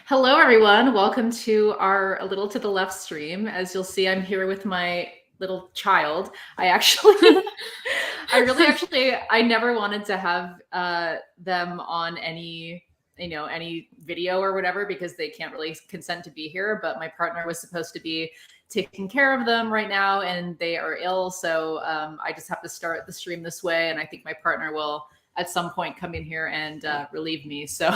Hello, everyone. Welcome to our A Little to the Left stream. As you'll see, I'm here with my little child. I never wanted to have them on any video or whatever because they can't really consent to be here. But my partner was supposed to be taking care of them right now, and they are ill. So I just have to start the stream this way, and I think my partner will at some point come in here and relieve me. So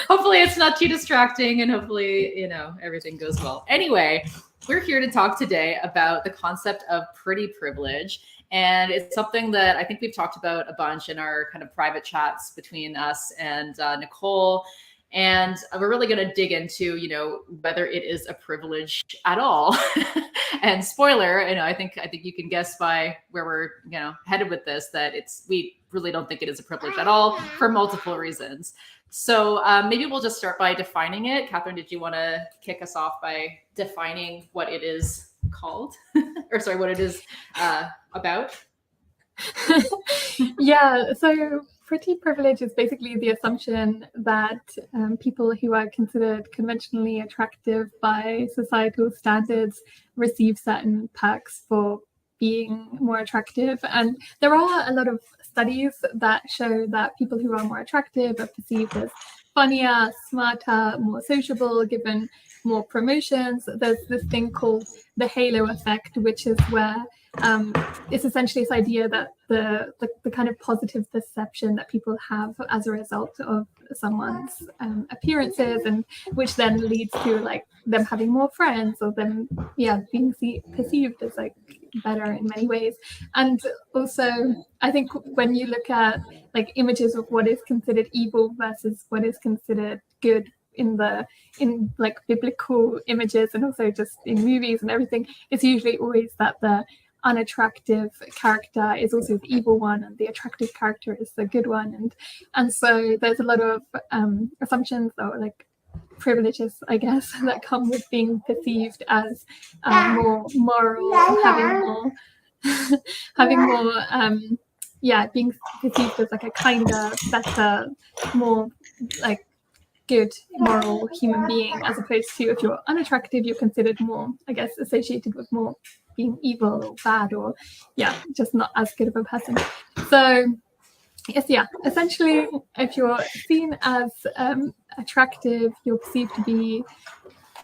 hopefully it's not too distracting, and hopefully, everything goes well. Anyway, we're here to talk today about the concept of pretty privilege. And it's something that I think we've talked about a bunch in our kind of private chats between us and Nicole. And we're really going to dig into, whether it is a privilege at all. And spoiler, I think you can guess by where we're, headed with this, that we really don't think it is a privilege at all for multiple reasons. So maybe we'll just start by defining it. Kathrin, did you want to kick us off by defining what it is called? Or sorry, what it is about? Yeah, so pretty privilege is basically the assumption that people who are considered conventionally attractive by societal standards receive certain perks for being more attractive. And there are a lot of studies that show that people who are more attractive are perceived as funnier, smarter, more sociable, given more promotions. There's this thing called the halo effect, which is where it's essentially this idea that the kind of positive perception that people have as a result of someone's appearances, and which then leads to like them having more friends, or them being perceived as like better in many ways. And also I think when you look at like images of what is considered evil versus what is considered good in like biblical images, and also just in movies and everything, it's usually always that the unattractive character is also the evil one and the attractive character is the good one. And so there's a lot of assumptions or like privileges, I guess, that come with being perceived as more moral, being perceived as like a kinder, better, more like good moral human being, as opposed to if you're unattractive, you're considered more, I guess, associated with more being evil or bad, or just not as good of a person. So yes, essentially if you're seen as attractive, you're perceived to be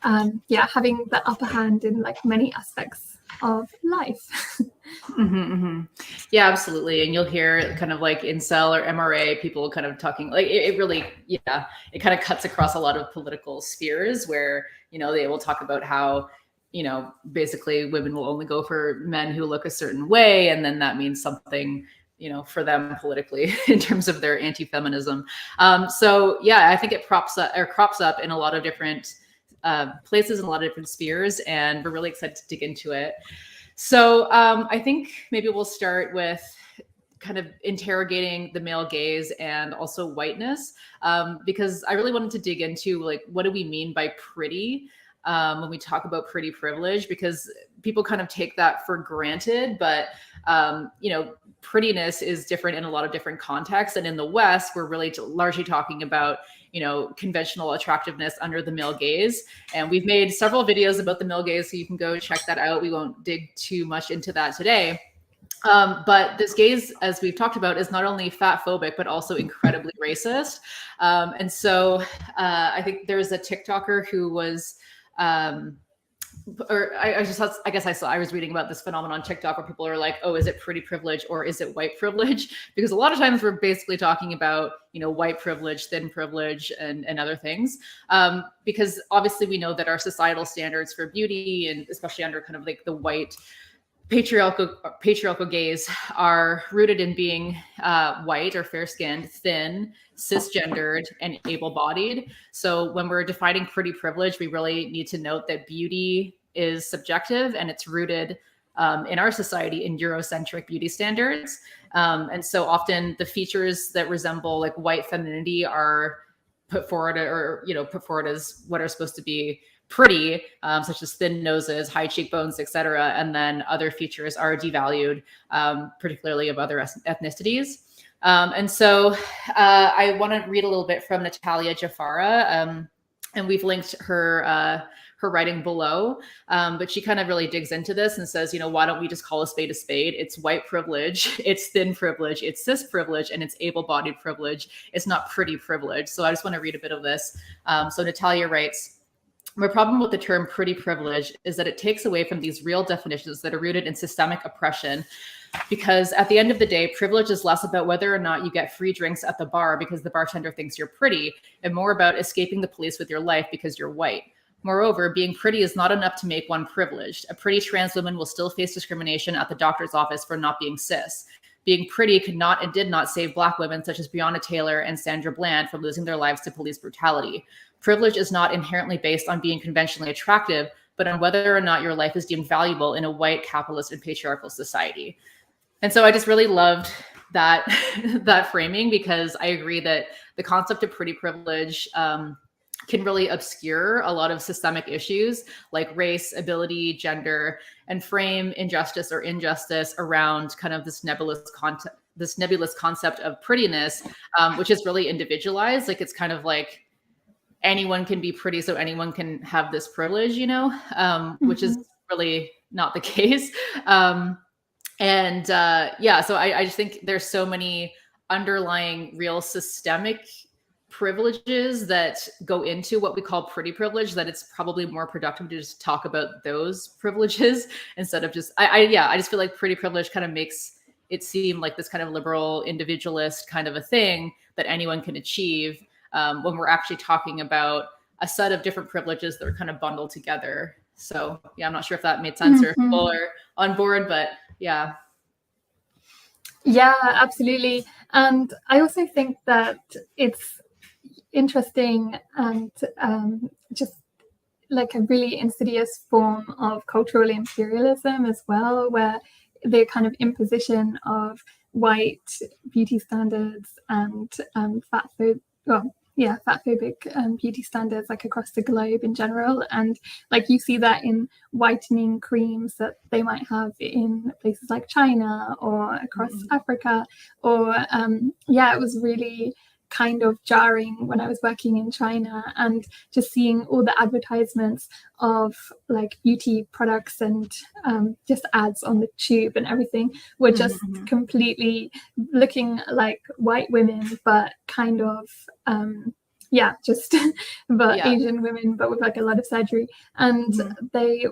having the upper hand in like many aspects of life. Yeah, absolutely. And you'll hear kind of like incel or MRA people kind of talking like it really, it kind of cuts across a lot of political spheres where, they will talk about how, basically women will only go for men who look a certain way. And then that means something, for them politically in terms of their anti-feminism. I think it crops up in a lot of different places and a lot of different spheres, and we're really excited to dig into it. So I think maybe we'll start with kind of interrogating the male gaze and also whiteness, because I really wanted to dig into like, what do we mean by pretty when we talk about pretty privilege, because people kind of take that for granted, but prettiness is different in a lot of different contexts. And in the West, we're really largely talking about, conventional attractiveness under the male gaze. And we've made several videos about the male gaze, so you can go check that out. We won't dig too much into that today. But this gaze, as we've talked about, is not only fat phobic, but also incredibly racist. And so I think there's a TikToker who was, I was reading about this phenomenon on TikTok where people are like, oh, is it pretty privilege or is it white privilege? Because a lot of times we're basically talking about, white privilege, thin privilege, and other things. Because obviously we know that our societal standards for beauty, and especially under kind of like the white patriarchal gaze, are rooted in being white or fair-skinned, thin, cisgendered, and able-bodied. So when we're defining pretty privilege, we really need to note that beauty is subjective, and it's rooted in our society in Eurocentric beauty standards. And so often the features that resemble like white femininity are put forward as what are supposed to be pretty, such as thin noses, high cheekbones, etc. And then other features are devalued, particularly of other ethnicities. And so I want to read a little bit from Natalia Jafara, and we've linked her writing below. But she kind of really digs into this and says, why don't we just call a spade a spade? It's white privilege, it's thin privilege, it's cis privilege, and it's able-bodied privilege. It's not pretty privilege. So I just want to read a bit of this. So Natalia writes, my problem with the term pretty privilege is that it takes away from these real definitions that are rooted in systemic oppression. Because at the end of the day, privilege is less about whether or not you get free drinks at the bar because the bartender thinks you're pretty, and more about escaping the police with your life because you're white. Moreover, being pretty is not enough to make one privileged. A pretty trans woman will still face discrimination at the doctor's office for not being cis. Being pretty could not and did not save Black women such as Breonna Taylor and Sandra Bland from losing their lives to police brutality. Privilege is not inherently based on being conventionally attractive, but on whether or not your life is deemed valuable in a white, capitalist, and patriarchal society. And so I just really loved that that framing, because I agree that the concept of pretty privilege can really obscure a lot of systemic issues like race, ability, gender, and frame injustice or injustice around kind of this nebulous concept of prettiness, which is really individualized. Like it's kind of like anyone can be pretty, so anyone can have this privilege, which is really not the case. So I just think there's so many underlying real systemic privileges that go into what we call pretty privilege that it's probably more productive to just talk about those privileges instead of just, I just feel like pretty privilege kind of makes it seem like this kind of liberal individualist kind of a thing that anyone can achieve, when we're actually talking about a set of different privileges that are kind of bundled together. So yeah, I'm not sure if that made sense or if people are on board, but yeah. Yeah, absolutely. And I also think that it's interesting and just like a really insidious form of cultural imperialism as well, where the kind of imposition of white beauty standards and fatphobic beauty standards like across the globe in general. And like you see that in whitening creams that they might have in places like China or across Africa, or it was really kind of jarring when I was working in China and just seeing all the advertisements of like beauty products and just ads on the tube and everything were just completely looking like white women, but kind of Asian women, but with like a lot of surgery. And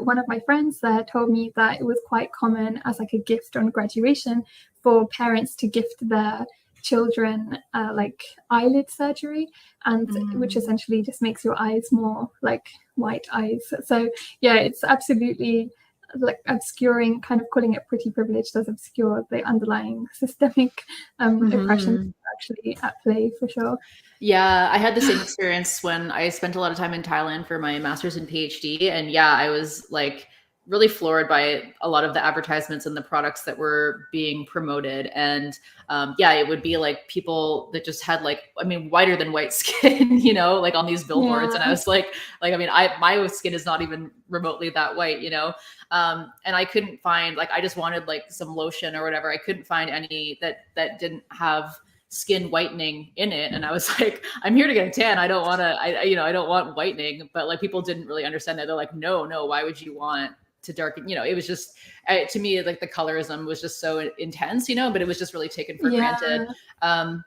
one of my friends there told me that it was quite common as like a gift on graduation for parents to gift their children like eyelid surgery, and which essentially just makes your eyes more like white eyes. So yeah, it's absolutely like obscuring, kind of calling it pretty privilege does obscure the underlying systemic oppression actually at play, for sure. Yeah, I had the same experience when I spent a lot of time in Thailand for my master's and PhD. And yeah, I was like really floored by a lot of the advertisements and the products that were being promoted. And it would be like people that just had like, I mean, whiter than white skin, like on these billboards. And I was like, my skin is not even remotely that white, and I couldn't find, like, I just wanted like some lotion or whatever. I couldn't find any that didn't have skin whitening in it. And I was like, I'm here to get a tan. I don't want to, I don't want whitening. But like people didn't really understand that. They're like, no, why would you want to darken? It was just, to me, like the colorism was just so intense, but it was just really taken for granted. And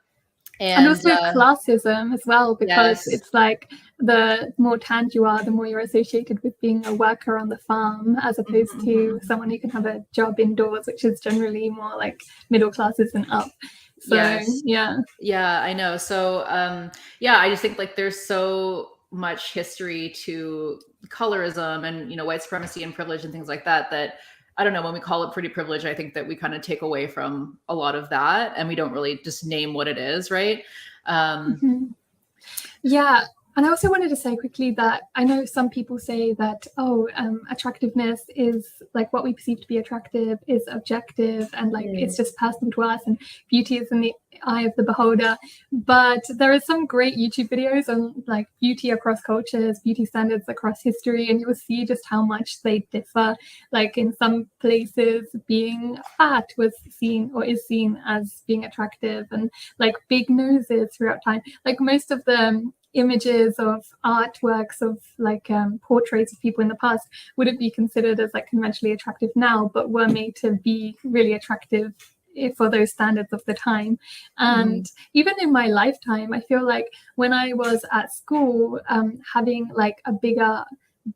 also classism as well, because it's like the more tanned you are, the more you're associated with being a worker on the farm, as opposed to someone who can have a job indoors, which is generally more like middle classes and up. So yeah, I know. So I just think like there's so much history to colorism and white supremacy and privilege and things like that I don't know, when we call it pretty privilege, I think that we kind of take away from a lot of that and we don't really just name what it is, right? Yeah, And I also wanted to say quickly that I know some people say that, attractiveness is like what we perceive to be attractive is objective and like it's just personal to us, and beauty is in the eye of the beholder. But there are some great YouTube videos on like beauty across cultures, beauty standards across history, and you will see just how much they differ. Like in some places, being fat was seen or is seen as being attractive, and like big noses throughout time. Like most of the images of artworks of like portraits of people in the past wouldn't be considered as like conventionally attractive now, but were made to be really attractive for those standards of the time. And even in my lifetime, I feel like when I was at school, having like a bigger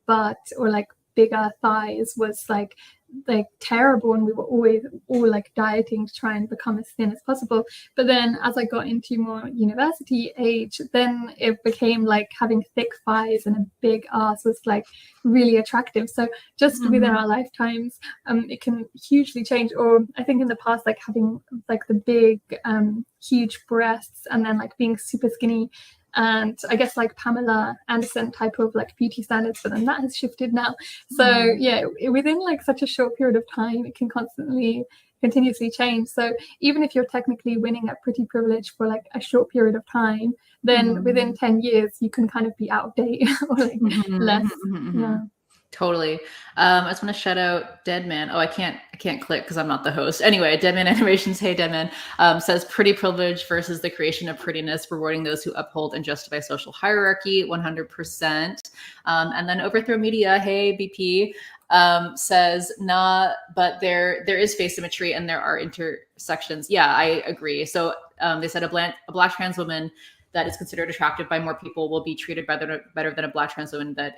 butt or like bigger thighs was like terrible, and we were always all like dieting to try and become as thin as possible. But then as I got into more university age, then it became like having thick thighs and a big ass was like really attractive. So just within our lifetimes, it can hugely change. Or I think in the past, like having like the big huge breasts and then like being super skinny, and I guess like Pamela Anderson type of like beauty standards, but then that has shifted now. So yeah, within like such a short period of time, it can continuously change. So even if you're technically winning at pretty privilege for like a short period of time, then within 10 years you can kind of be out of date or like less. Yeah. Totally. I just want to shout out Deadman. Oh, I can't click because I'm not the host. Anyway, Deadman Animations, hey Deadman, says pretty privilege versus the creation of prettiness, rewarding those who uphold and justify social hierarchy, 100%. And then Overthrow Media, hey BP, says nah, but there is face symmetry and there are intersections. Yeah, I agree. So they said a black trans woman that is considered attractive by more people will be treated better than a black trans woman that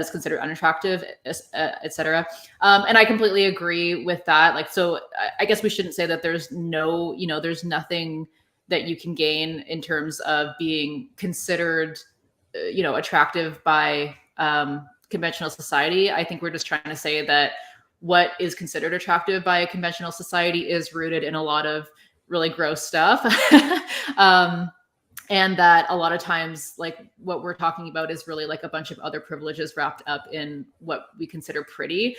is considered unattractive, etc. And I completely agree with that. Like, so I guess we shouldn't say that there's nothing that you can gain in terms of being considered, attractive by conventional society. I think we're just trying to say that what is considered attractive by a conventional society is rooted in a lot of really gross stuff. And that a lot of times, like what we're talking about is really like a bunch of other privileges wrapped up in what we consider pretty.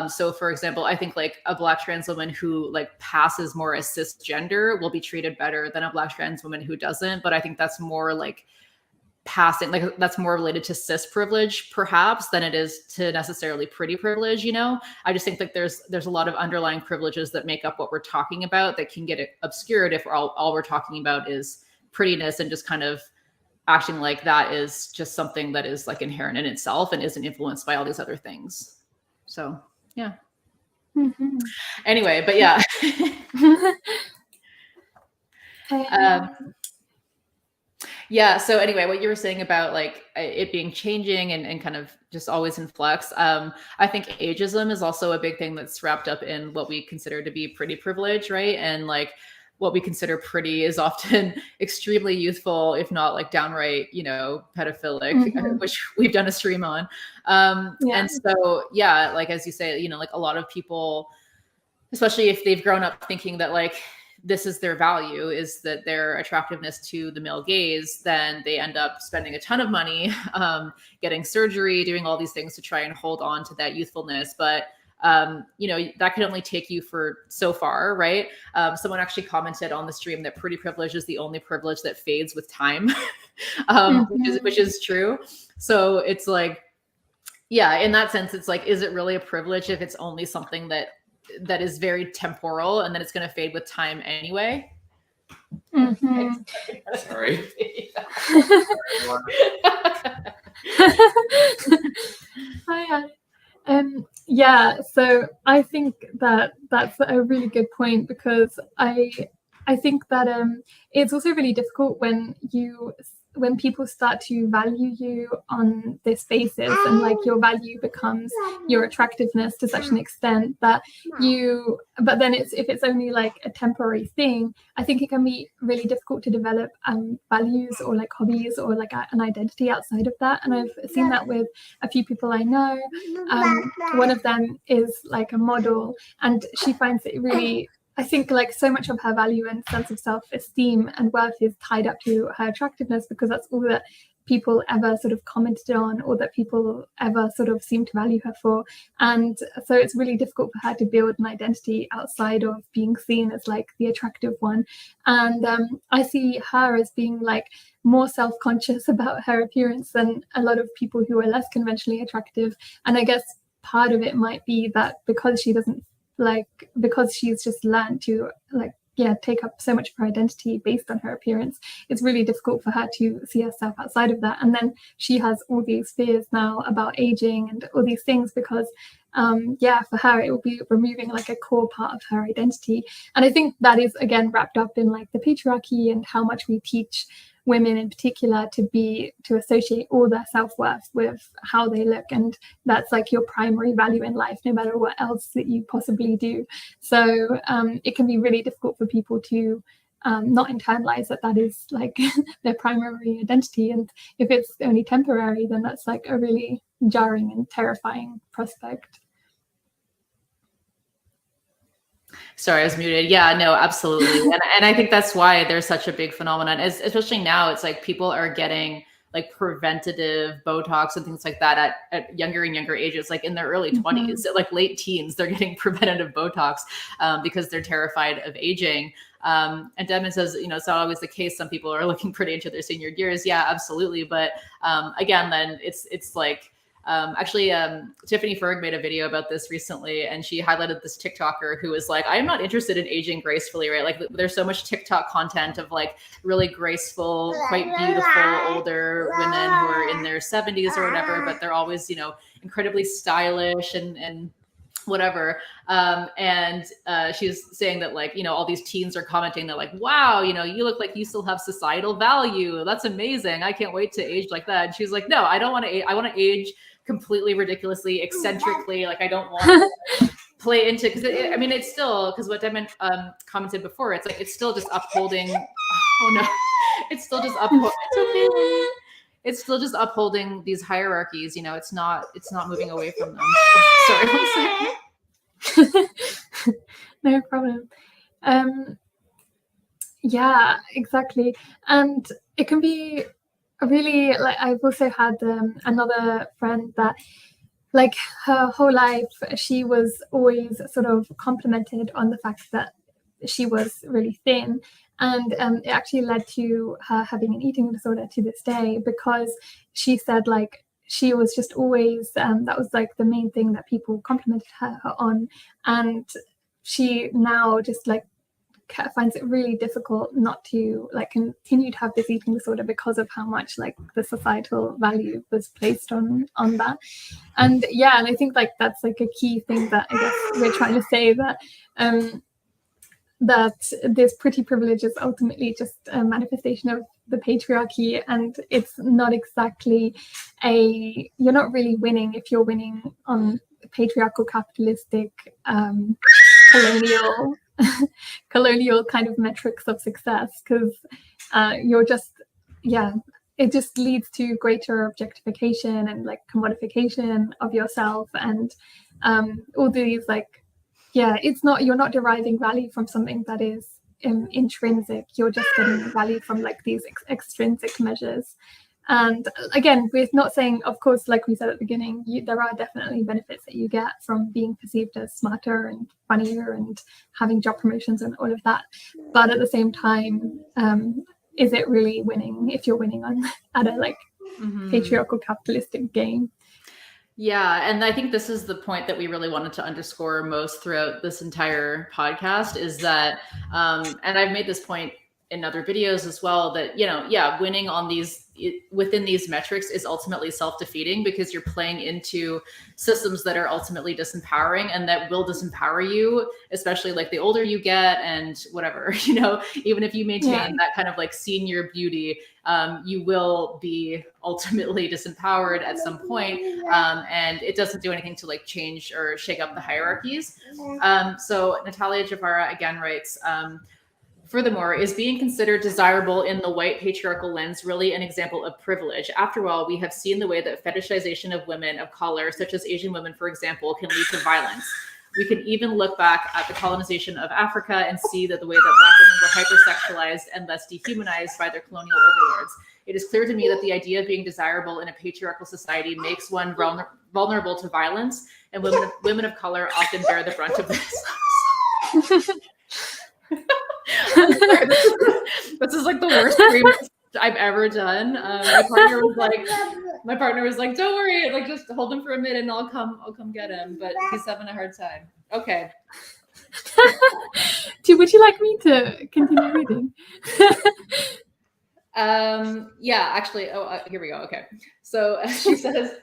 So for example, I think like a black trans woman who like passes more as cisgender will be treated better than a black trans woman who doesn't. But I think that's more like passing, like that's more related to cis privilege perhaps than it is to necessarily pretty privilege. I just think like there's a lot of underlying privileges that make up what we're talking about that can get obscured if all we're talking about is prettiness and just kind of acting like that is just something that is like inherent in itself and isn't influenced by all these other things. So yeah. Anyway, but yeah. Yeah. So anyway, what you were saying about like it being changing and kind of just always in flux. I think ageism is also a big thing that's wrapped up in what we consider to be pretty privilege, right? And like what we consider pretty is often extremely youthful, if not like downright, pedophilic, which we've done a stream on. And so, yeah, like, as you say, like a lot of people, especially if they've grown up thinking that like, this is their value, is that their attractiveness to the male gaze, then they end up spending a ton of money, getting surgery, doing all these things to try and hold on to that youthfulness. But that can only take you for so far, right? Someone actually commented on the stream that pretty privilege is the only privilege that fades with time, which is true. So it's like, yeah, in that sense, it's like, is it really a privilege if it's only something that is very temporal and then it's going to fade with time anyway? Sorry. Hi. Yeah, so I think that that's a really good point, because I think that it's also really difficult when people start to value you on this basis, and like your value becomes your attractiveness to such an extent that but then if it's only like a temporary thing, I think it can be really difficult to develop values or like hobbies or like an identity outside of that. And I've seen that with a few people I know. One of them is like a model, and she finds it really I think like so much of her value and sense of self-esteem and worth is tied up to her attractiveness, because that's all that people ever sort of commented on, or that people ever sort of seem to value her for. And so it's really difficult for her to build an identity outside of being seen as like the attractive one. And I see her as being like more self-conscious about her appearance than a lot of people who are less conventionally attractive. And I guess part of it might be that because she's just learned to take up so much of her identity based on her appearance, it's really difficult for her to see herself outside of that. And then she has all these fears now about aging and all these things, because for her it will be removing like a core part of her identity. And I think that is again wrapped up in like the patriarchy and how much we teach women in particular to associate all their self-worth with how they look, and that's like your primary value in life, no matter what else that you possibly do. So it can be really difficult for people to not internalize that is like their primary identity, and if it's only temporary, then that's like a really jarring and terrifying prospect. Sorry, I was muted. Yeah, no, absolutely. And I think that's why there's such a big phenomenon, especially now. It's like people are getting like preventative Botox and things like that at younger and younger ages, like in their early 20s, like late teens, they're getting preventative Botox because they're terrified of aging. And Devin says, it's not always the case. Some people are looking pretty into their senior years. Yeah, absolutely. But again, then it's like, Tiffany Ferg made a video about this recently, and she highlighted this TikToker who was like, I'm not interested in aging gracefully, right? Like there's so much TikTok content of like really graceful, quite beautiful older women who are in their 70s or whatever, but they're always, incredibly stylish and whatever. She was saying that like, all these teens are commenting that like, wow, you look like you still have societal value. That's amazing. I can't wait to age like that. And she was like, no, I don't want to age. I want to age completely ridiculously, eccentrically. Like I don't want to play into, it's still, because what Devin commented before, it's like, it's still just upholding, oh no, it's still just upholding, it's still just upholding these hierarchies. It's not moving away from them. Sorry, 1 second. No problem. Yeah, exactly. And it can be really, like, I've also had another friend that like her whole life she was always sort of complimented on the fact that she was really thin, and it actually led to her having an eating disorder to this day, because she said like she was just always that was like the main thing that people complimented her on, and she now just like finds it really difficult not to like continue to have this eating disorder because of how much like the societal value was placed on that. And I think like that's like a key thing that I guess we're trying to say, that that this pretty privilege is ultimately just a manifestation of the patriarchy, and it's not exactly you're not really winning if you're winning on patriarchal, capitalistic, colonial kind of metrics of success, because you're just it just leads to greater objectification and like commodification of yourself, and all these like it's not, you're not deriving value from something that is intrinsic, you're just getting value from like these extrinsic measures. And again, we're not saying, of course, like we said at the beginning, there are definitely benefits that you get from being perceived as smarter and funnier and having job promotions and all of that. But at the same time, is it really winning if you're winning on at a like patriarchal capitalistic game? Yeah, and I think this is the point that we really wanted to underscore most throughout this entire podcast, is that, and I've made this point in other videos as well, that, winning on within these metrics is ultimately self-defeating, because you're playing into systems that are ultimately disempowering and that will disempower you, especially like the older you get and whatever, even if you maintain that kind of like senior beauty, you will be ultimately disempowered at some point, and it doesn't do anything to like change or shake up the hierarchies. So Natalia Javara again writes, furthermore, is being considered desirable in the white patriarchal lens really an example of privilege? After all, we have seen the way that fetishization of women of color, such as Asian women, for example, can lead to violence. We can even look back at the colonization of Africa and see that the way that Black women were hypersexualized and thus dehumanized by their colonial overlords. It is clear to me that the idea of being desirable in a patriarchal society makes one vulnerable to violence, and women of color often bear the brunt of this. This is like the worst scream I've ever done. My partner was like, "Don't worry, like just hold him for a minute, and I'll come get him." But he's having a hard time. Okay. Would you like me to continue reading? Yeah, actually, here we go. Okay. So she says,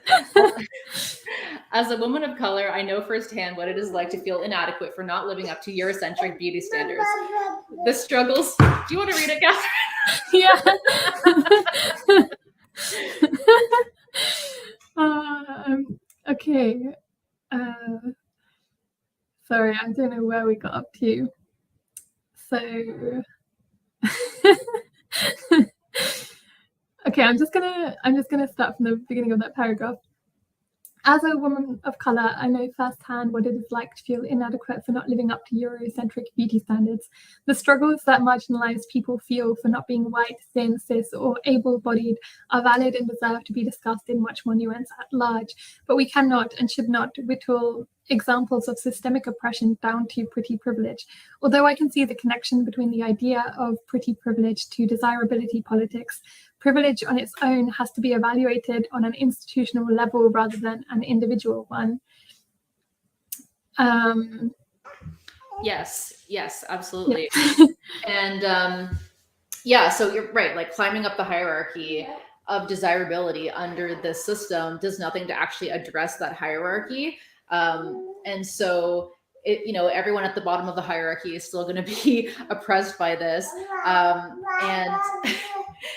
as a woman of color, I know firsthand what it is like to feel inadequate for not living up to Eurocentric beauty standards. The struggles. Do you want to read it, Kathrin? Yeah. Okay. Sorry, I don't know where we got up to. So okay, I'm just gonna start from the beginning of that paragraph. As a woman of color, I know firsthand what it is like to feel inadequate for not living up to Eurocentric beauty standards. The struggles that marginalized people feel for not being white, thin, cis, or able-bodied are valid and deserve to be discussed in much more nuance at large. But we cannot and should not whittle examples of systemic oppression down to pretty privilege. Although I can see the connection between the idea of pretty privilege to desirability politics, privilege on its own has to be evaluated on an institutional level rather than an individual one. Yes, absolutely. Yeah. And so you're right, like climbing up the hierarchy of desirability under the system does nothing to actually address that hierarchy. And so everyone at the bottom of the hierarchy is still going to be oppressed by this.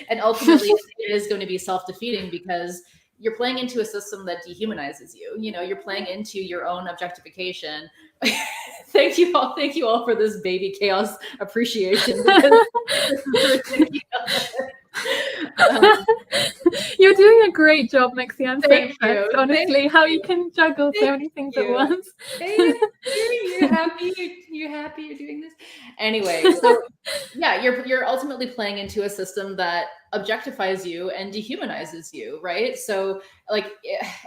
And ultimately it is going to be self-defeating because you're playing into a system that dehumanizes you. You're playing into your own objectification. Thank you all for this baby chaos appreciation. You're doing a great job, Mexie. I'm so impressed, honestly, how you can juggle so many things at once. You're happy you're doing this? Anyway, so yeah, you're ultimately playing into a system that objectifies you and dehumanizes you, right? So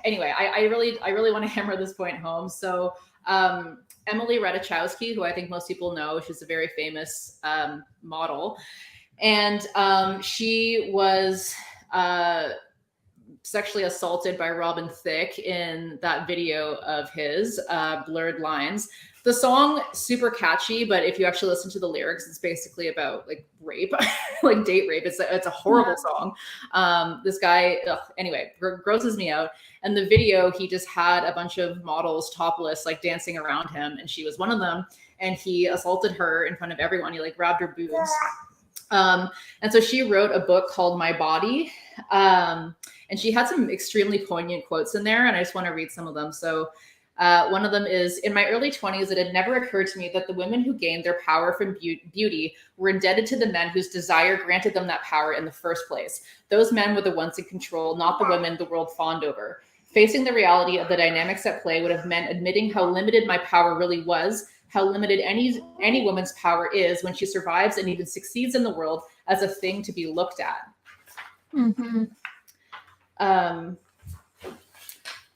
anyway, I really want to hammer this point home. So Emily Ratajkowski, who I think most people know, she's a very famous model. And she was sexually assaulted by Robin Thicke in that video of his, Blurred Lines. The song, super catchy, but if you actually listen to the lyrics, it's basically about like rape, like date rape. It's a horrible song. This guy, anyway, grosses me out. And the video, he just had a bunch of models topless, like dancing around him, and she was one of them. And he assaulted her in front of everyone. He like grabbed her boobs. And so she wrote a book called My Body. And she had some extremely poignant quotes in there, and I just want to read some of them. So one of them is, in my early 20s, it had never occurred to me that the women who gained their power from beauty were indebted to the men whose desire granted them that power in the first place. Those men were the ones in control, not the women the world fawned over. Facing the reality of the dynamics at play would have meant admitting how limited my power really was, how limited any woman's power is when she survives and even succeeds in the world as a thing to be looked at. Mm-hmm.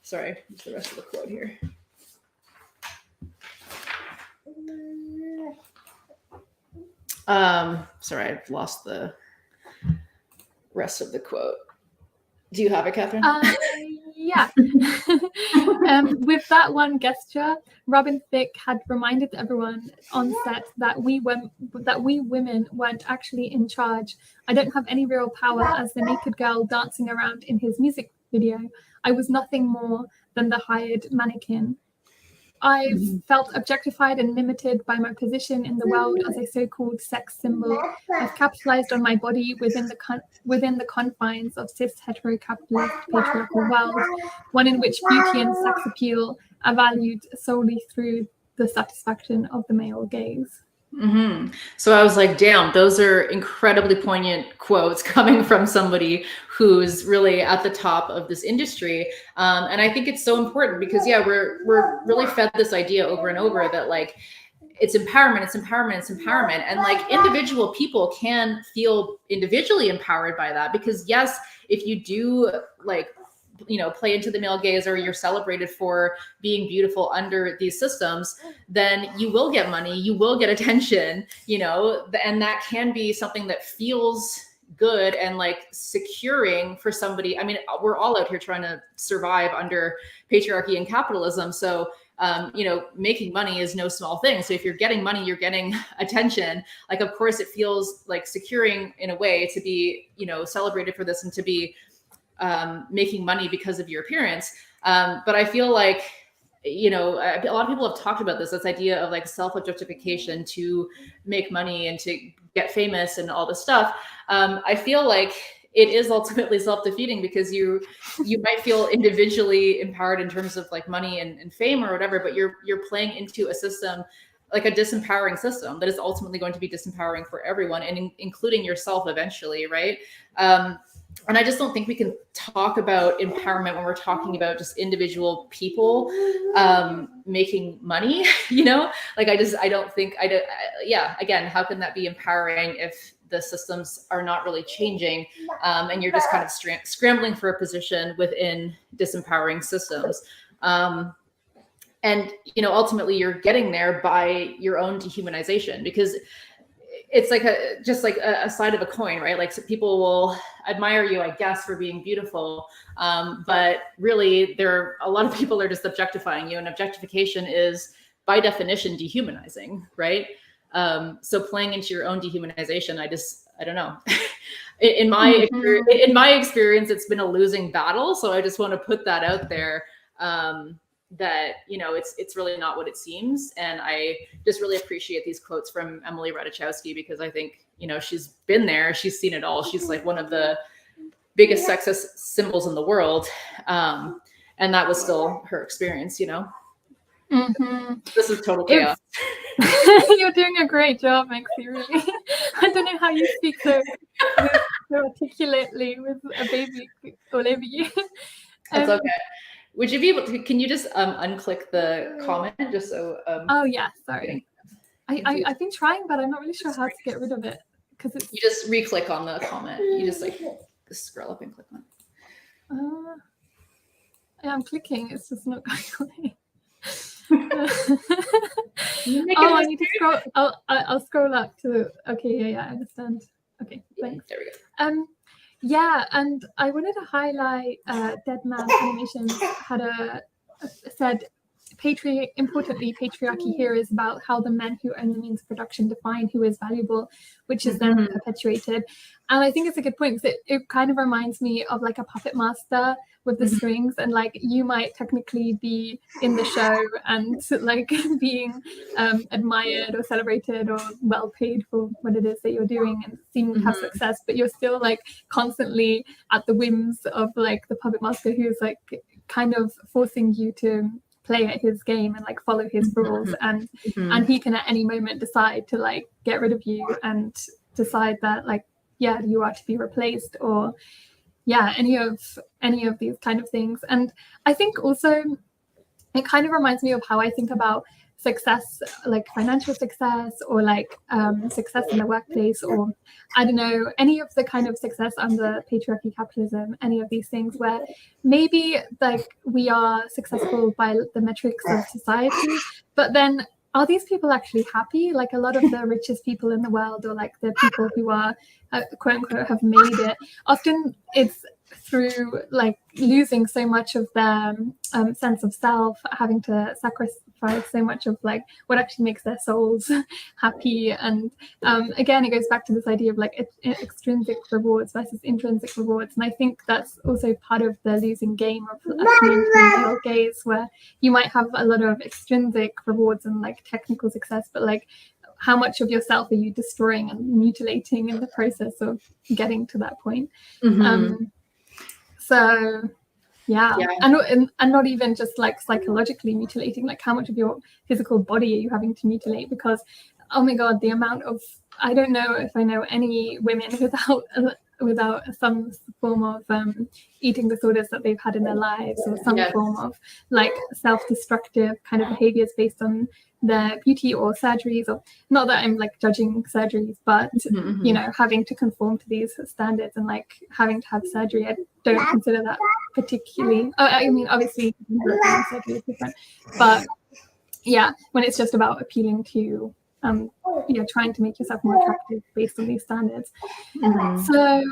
Sorry, what's the rest of the quote here? Sorry, I've lost the rest of the quote. Do you have it, Kathrin? Yeah. With that one gesture, Robin Thicke had reminded everyone on set that we women weren't actually in charge. I don't have any real power as the naked girl dancing around in his music video. I was nothing more than the hired mannequin. I felt objectified and limited by my position in the world as a so-called sex symbol. I've capitalized on my body within the confines of cis heterocapitalist patriarchal world, one in which beauty and sex appeal are valued solely through the satisfaction of the male gaze. So I was like, damn, those are incredibly poignant quotes coming from somebody who's really at the top of this industry. And I think it's so important because, yeah, we're really fed this idea over and over that like, it's empowerment, it's empowerment, it's empowerment. And like individual people can feel individually empowered by that because yes, if you do like, play into the male gaze or you're celebrated for being beautiful under these systems, then you will get money, you will get attention, and that can be something that feels good and like securing for somebody. I mean, we're all out here trying to survive under patriarchy and capitalism. So making money is no small thing. So if you're getting money, you're getting attention. Like, of course, it feels like securing in a way to be, celebrated for this and to be making money because of your appearance. But I feel like, a lot of people have talked about this idea of like self-objectification to make money and to get famous and all this stuff. I feel like it is ultimately self-defeating because you might feel individually empowered in terms of like money and fame or whatever, but you're playing into a system, like a disempowering system that is ultimately going to be disempowering for everyone, and including yourself eventually, right? And I just don't think we can talk about empowerment when we're talking about just individual people making money, like I don't think, again, how can that be empowering if the systems are not really changing and you're just kind of scrambling for a position within disempowering systems? And, ultimately you're getting there by your own dehumanization, because it's like just like a side of a coin, right? Like, so people will admire you, I guess, for being beautiful. But really there are a lot of people are just objectifying you, and objectification is by definition dehumanizing, right? So playing into your own dehumanization, I don't know. in my experience, it's been a losing battle. So I just want to put that out there. That it's really not what it seems. And I just really appreciate these quotes from Emily Ratajkowski, because I think she's been there, she's seen it all. She's like one of the biggest sexist symbols in the world, and that was still her experience. This is total chaos. You're doing a great job, Mexie, really. I don't know how you speak so articulately with a baby all over you. That's okay. Would you be able to, can you just unclick the comment just so... oh yeah, sorry. I've been trying, but I'm not really sure how to get rid of it. Because it's... You just re-click on the comment. You just like scroll up and click on it. Yeah, I'm clicking, it's just not going away. I need to scroll. I'll scroll up to... Okay, yeah, I understand. Okay, thanks. There we go. Yeah, and I wanted to highlight Dead Man Animations said, importantly, patriarchy here is about how the men who own the means of production define who is valuable, which is then perpetuated. And I think it's a good point, because it kind of reminds me of like a puppet master with the strings, and like you might technically be in the show and like being admired or celebrated or well paid for what it is that you're doing and seem to have success, but you're still like constantly at the whims of like the puppet master, who's like kind of forcing you to play at his game and like follow his rules, and he can at any moment decide to like get rid of you and decide that like, yeah, you are to be replaced, or any of these kind of things. And I think also it kind of reminds me of how I think about success, like financial success, or like success in the workplace, or I don't know, any of the kind of success under patriarchy, capitalism, any of these things where maybe like we are successful by the metrics of society, but then are these people actually happy? Like a lot of the richest people in the world, or like the people who are quote unquote have made it, often it's through like losing so much of their sense of self, having to sacrifice so much of like what actually makes their souls happy. And again, it goes back to this idea of like extrinsic rewards versus intrinsic rewards. And I think that's also part of the losing game of a community male gaze, where you might have a lot of extrinsic rewards and like technical success, but like how much of yourself are you destroying and mutilating in the process of getting to that point? So yeah. And not even just like psychologically mutilating, like how much of your physical body are you having to mutilate? Because oh my God, the amount of, I don't know if I know any women without some form of eating disorders that they've had in their lives, or some form of like self-destructive kind of behaviors based on their beauty or surgeries, or not that I'm like judging surgeries, but you know, having to conform to these standards and like having to have surgery. I don't consider that particularly, I mean, obviously surgery is different, but yeah, when it's just about appealing to trying to make yourself more attractive based on these standards. So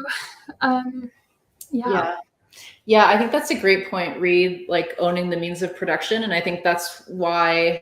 yeah, I think that's a great point, Reed, like owning the means of production. And I think that's why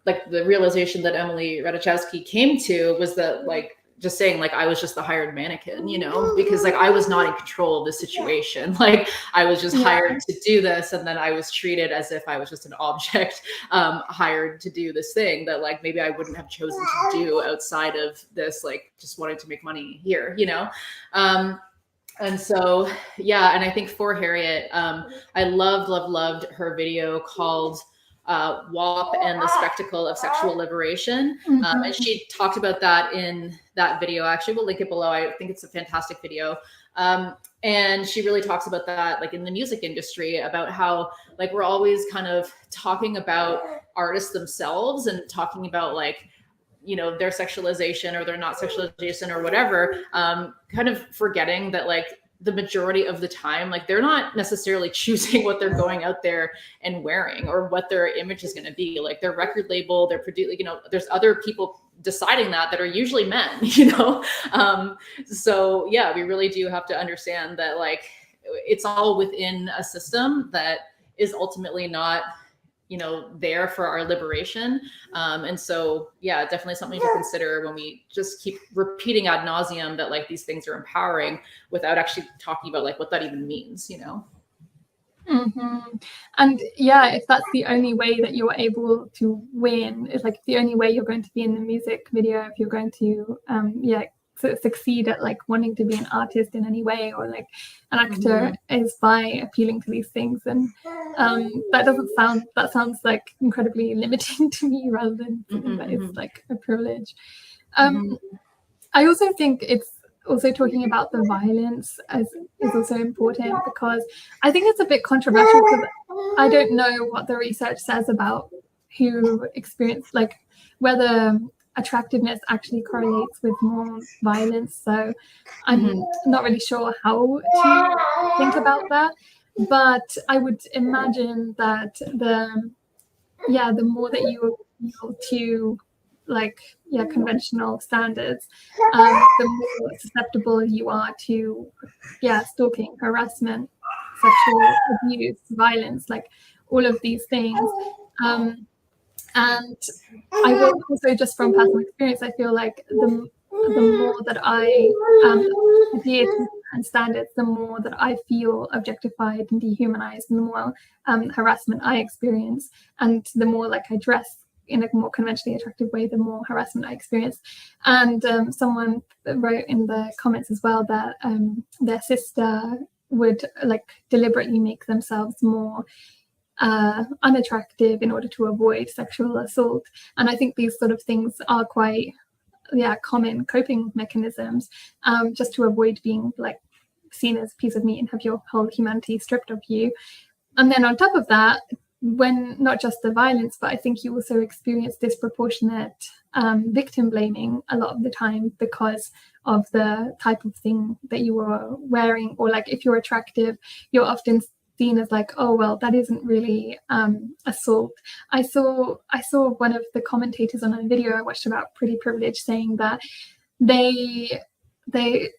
like the realization that Emily Ratajkowski came to was that like just saying like I was just the hired mannequin, you know, because like I was not in control of the situation. Like I was just hired to do this, and then I was treated as if I was just an object hired to do this thing that like maybe I wouldn't have chosen to do outside of this, like just wanting to make money here, you know. And so, yeah, and I think for Harriet, I loved her video called WAP and the Spectacle of Sexual Liberation. And she talked about that in that video. Actually, we'll link it below. I think it's a fantastic video. And she really talks about that, like in the music industry, about how like we're always kind of talking about artists themselves and talking about like, you know, their sexualization or their not sexualization or whatever, kind of forgetting that like the majority of the time, like they're not necessarily choosing what they're going out there and wearing or what their image is going to be. Like their record label, they're producing, you know, there's other people deciding that are usually men, you know? So yeah, we really do have to understand that like, it's all within a system that is ultimately not, you know, there for our liberation. And so, yeah, definitely something to consider when we just keep repeating ad nauseum that like these things are empowering without actually talking about like what that even means, you know? And yeah, if that's the only way that you're able to win, it's like the only way you're going to be in the music video, if you're going to succeed at like wanting to be an artist in any way or like an actor, is by appealing to these things. And that sounds like incredibly limiting to me rather than something that is like a privilege. I also think it's also talking about the violence is also important, because I think it's a bit controversial, because I don't know what the research says about who experience, like whether attractiveness actually correlates with more violence. So I'm not really sure how to think about that, but I would imagine that the more that you appeal to like conventional standards, the more susceptible you are to stalking, harassment, sexual abuse, violence, like all of these things. And I will also, just from personal experience, I feel like the more that I adhere to and standards, the more that I feel objectified and dehumanized, and the more harassment I experience, and the more like I dress in a more conventionally attractive way, the more harassment I experience. And someone wrote in the comments as well that their sister would like deliberately make themselves more unattractive in order to avoid sexual assault. And I think these sort of things are quite common coping mechanisms, just to avoid being like seen as a piece of meat and have your whole humanity stripped of you. And then on top of that, when not just the violence, but I think you also experience disproportionate victim blaming a lot of the time because of the type of thing that you are wearing. Or like if you're attractive, you're often seen as like, oh well, that isn't really assault. I saw one of the commentators on a video I watched about Pretty Privilege saying that they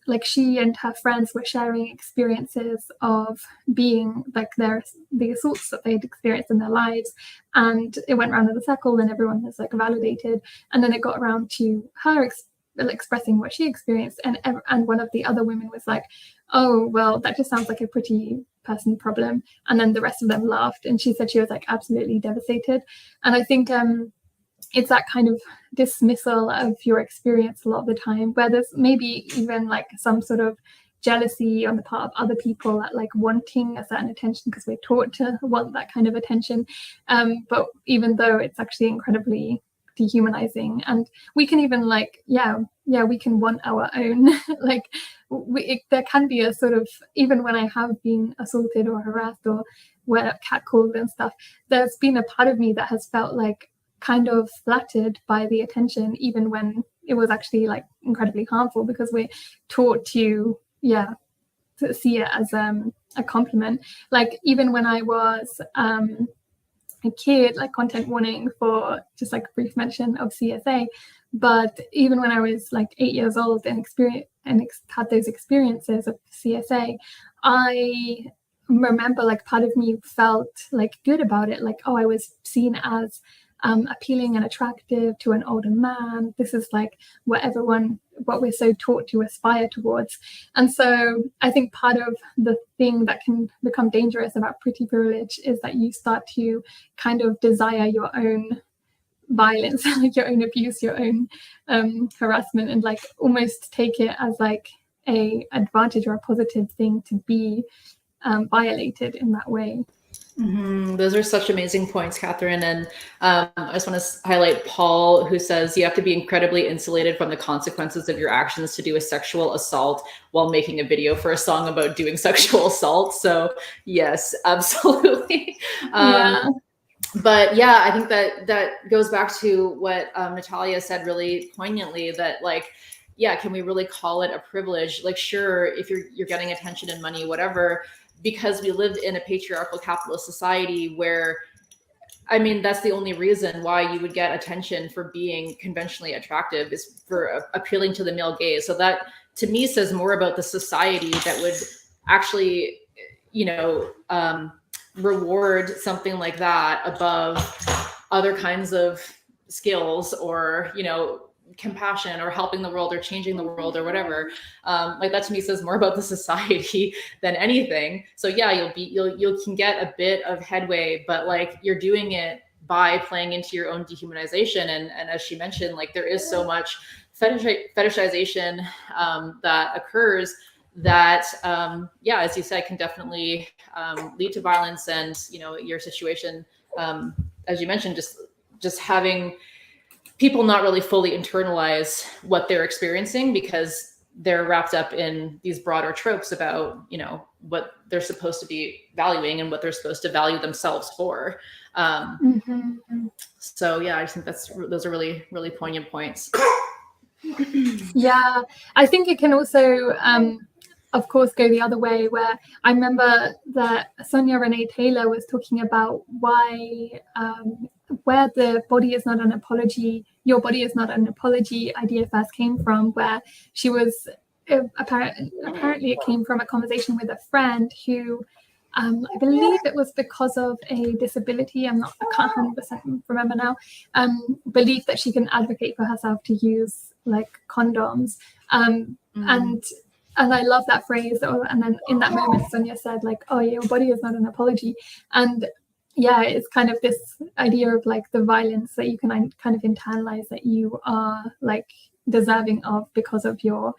like, she and her friends were sharing experiences of being like the assaults that they'd experienced in their lives, and it went around in a circle and everyone was like validated, and then it got around to her expressing what she experienced, and one of the other women was like, oh well, that just sounds like a pretty person problem, and then the rest of them laughed, and she said she was like absolutely devastated. And I think it's that kind of dismissal of your experience a lot of the time, where there's maybe even like some sort of jealousy on the part of other people at like wanting a certain attention because we're taught to want that kind of attention, but even though it's actually incredibly dehumanizing. And we can even like, we can want our own. Like there can be a sort of, even when I have been assaulted or harassed or where catcalled and stuff, there's been a part of me that has felt like kind of flattered by the attention, even when it was actually like incredibly harmful, because we're taught to see it as a compliment. Like even when I was a kid, like content warning for just like a brief mention of CSA, but even when I was like 8 years old and had those experiences of CSA, I remember like part of me felt like good about it, like, oh, I was seen as appealing and attractive to an older man. This is like what we're so taught to aspire towards. And so I think part of the thing that can become dangerous about pretty privilege is that you start to kind of desire your own violence, like your own abuse, your own harassment, and like almost take it as like a advantage or a positive thing to be violated in that way. Mm-hmm. Those are such amazing points, Kathrin. And I just want to highlight Paul, who says you have to be incredibly insulated from the consequences of your actions to do a sexual assault while making a video for a song about doing sexual assault. So yes, absolutely. But yeah, I think that goes back to what Natalia said really poignantly, that like, yeah, can we really call it a privilege? Like, sure, if you're getting attention and money, whatever, because we lived in a patriarchal capitalist society where, I mean, that's the only reason why you would get attention for being conventionally attractive, is for appealing to the male gaze. So that to me says more about the society that would actually, reward something like that above other kinds of skills, or, compassion, or helping the world, or changing the world, or whatever. Like that to me says more about the society than anything. So yeah, you can get a bit of headway, but like you're doing it by playing into your own dehumanization. And as she mentioned, like there is so much fetishization that occurs that, as you said, can definitely lead to violence. And, your situation, as you mentioned, just having people not really fully internalize what they're experiencing, because they're wrapped up in these broader tropes about, what they're supposed to be valuing and what they're supposed to value themselves for. So yeah, I think those are really, really poignant points. Yeah, I think it can also, of course, go the other way, where I remember that Sonia Renee Taylor was talking about why, where the body is not an apology, your body is not an apology idea first came from, where she was, apparently it came from a conversation with a friend who, I believe it was because of a disability, I can't 100% remember now, believed that she can advocate for herself to use like condoms. And I love that phrase. And then in that moment, Sonia said like, oh, your body is not an apology. And yeah, it's kind of this idea of like the violence that you can kind of internalize that you are like deserving of because of your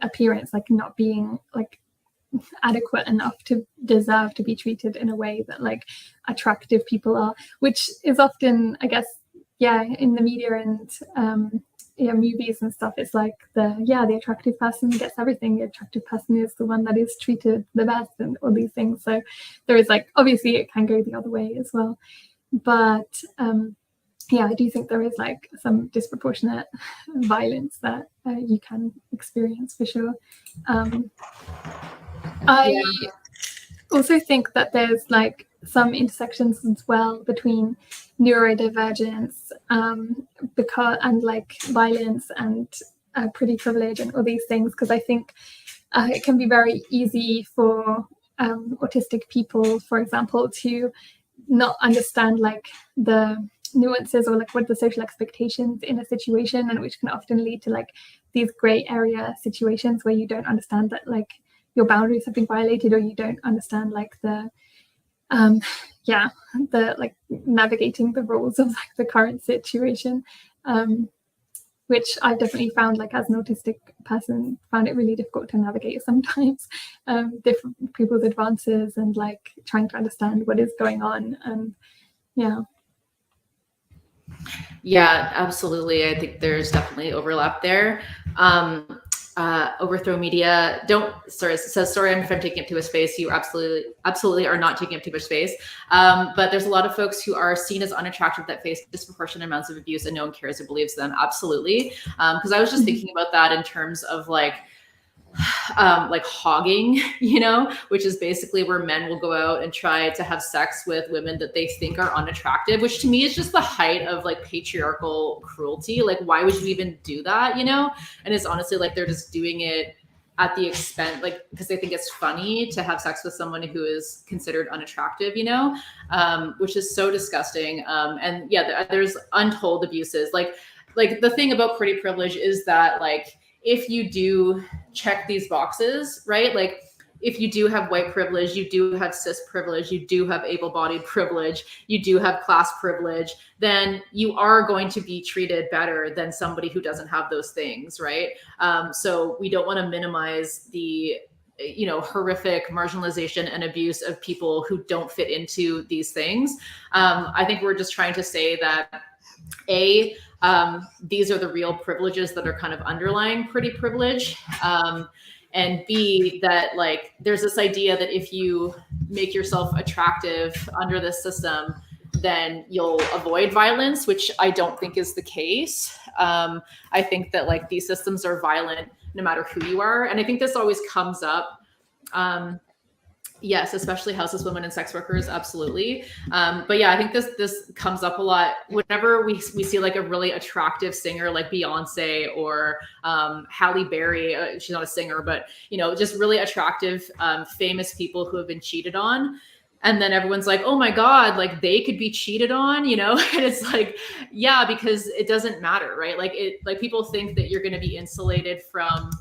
appearance, like not being like adequate enough to deserve to be treated in a way that like attractive people are, which is often, I guess, in the media and movies and stuff, it's like the attractive person gets everything. The attractive person is the one that is treated the best, and all these things. So there is like, obviously it can go the other way as well, but I do think there is like some disproportionate violence that you can experience for sure. I also think that there's like some intersections as well between neurodivergence and like violence and pretty privilege and all these things, because I think it can be very easy for autistic people, for example, to not understand like the nuances or like what the social expectations in a situation, and which can often lead to like these gray area situations where you don't understand that like your boundaries have been violated, or you don't understand like the like navigating the rules of like the current situation, which I've definitely found, like as an autistic person, found it really difficult to navigate sometimes, different people's advances and like trying to understand what is going on. And Yeah, absolutely. I think there's definitely overlap there. Overthrow media it says, sorry if I'm taking up too much space. You absolutely are not taking up too much space. But there's a lot of folks who are seen as unattractive that face disproportionate amounts of abuse and no one cares or believes them. Absolutely. Because I was just thinking about that in terms of like hogging, which is basically where men will go out and try to have sex with women that they think are unattractive, which to me is just the height of like patriarchal cruelty. Like, why would you even do that, And it's honestly like they're just doing it at the expense, like, because they think it's funny to have sex with someone who is considered unattractive, which is so disgusting. And yeah, there's untold abuses. Like the thing about pretty privilege is that like, if you do check these boxes, right? Like if you do have white privilege, you do have cis privilege, you do have able-bodied privilege, you do have class privilege, then you are going to be treated better than somebody who doesn't have those things, right? So we don't want to minimize the horrific marginalization and abuse of people who don't fit into these things. I think we're just trying to say that these are the real privileges that are kind of underlying pretty privilege. And B, that like there's this idea that if you make yourself attractive under this system, then you'll avoid violence, which I don't think is the case. I think that like these systems are violent no matter who you are. And I think this always comes up. Yes, especially houseless women and sex workers, absolutely. But yeah, I think this comes up a lot whenever we see like a really attractive singer like Beyonce or Halle Berry. She's not a singer, but just really attractive, famous people who have been cheated on. And then everyone's like, oh my God, like they could be cheated on, and it's like, yeah, because it doesn't matter, right? Like people think that you're going to be insulated from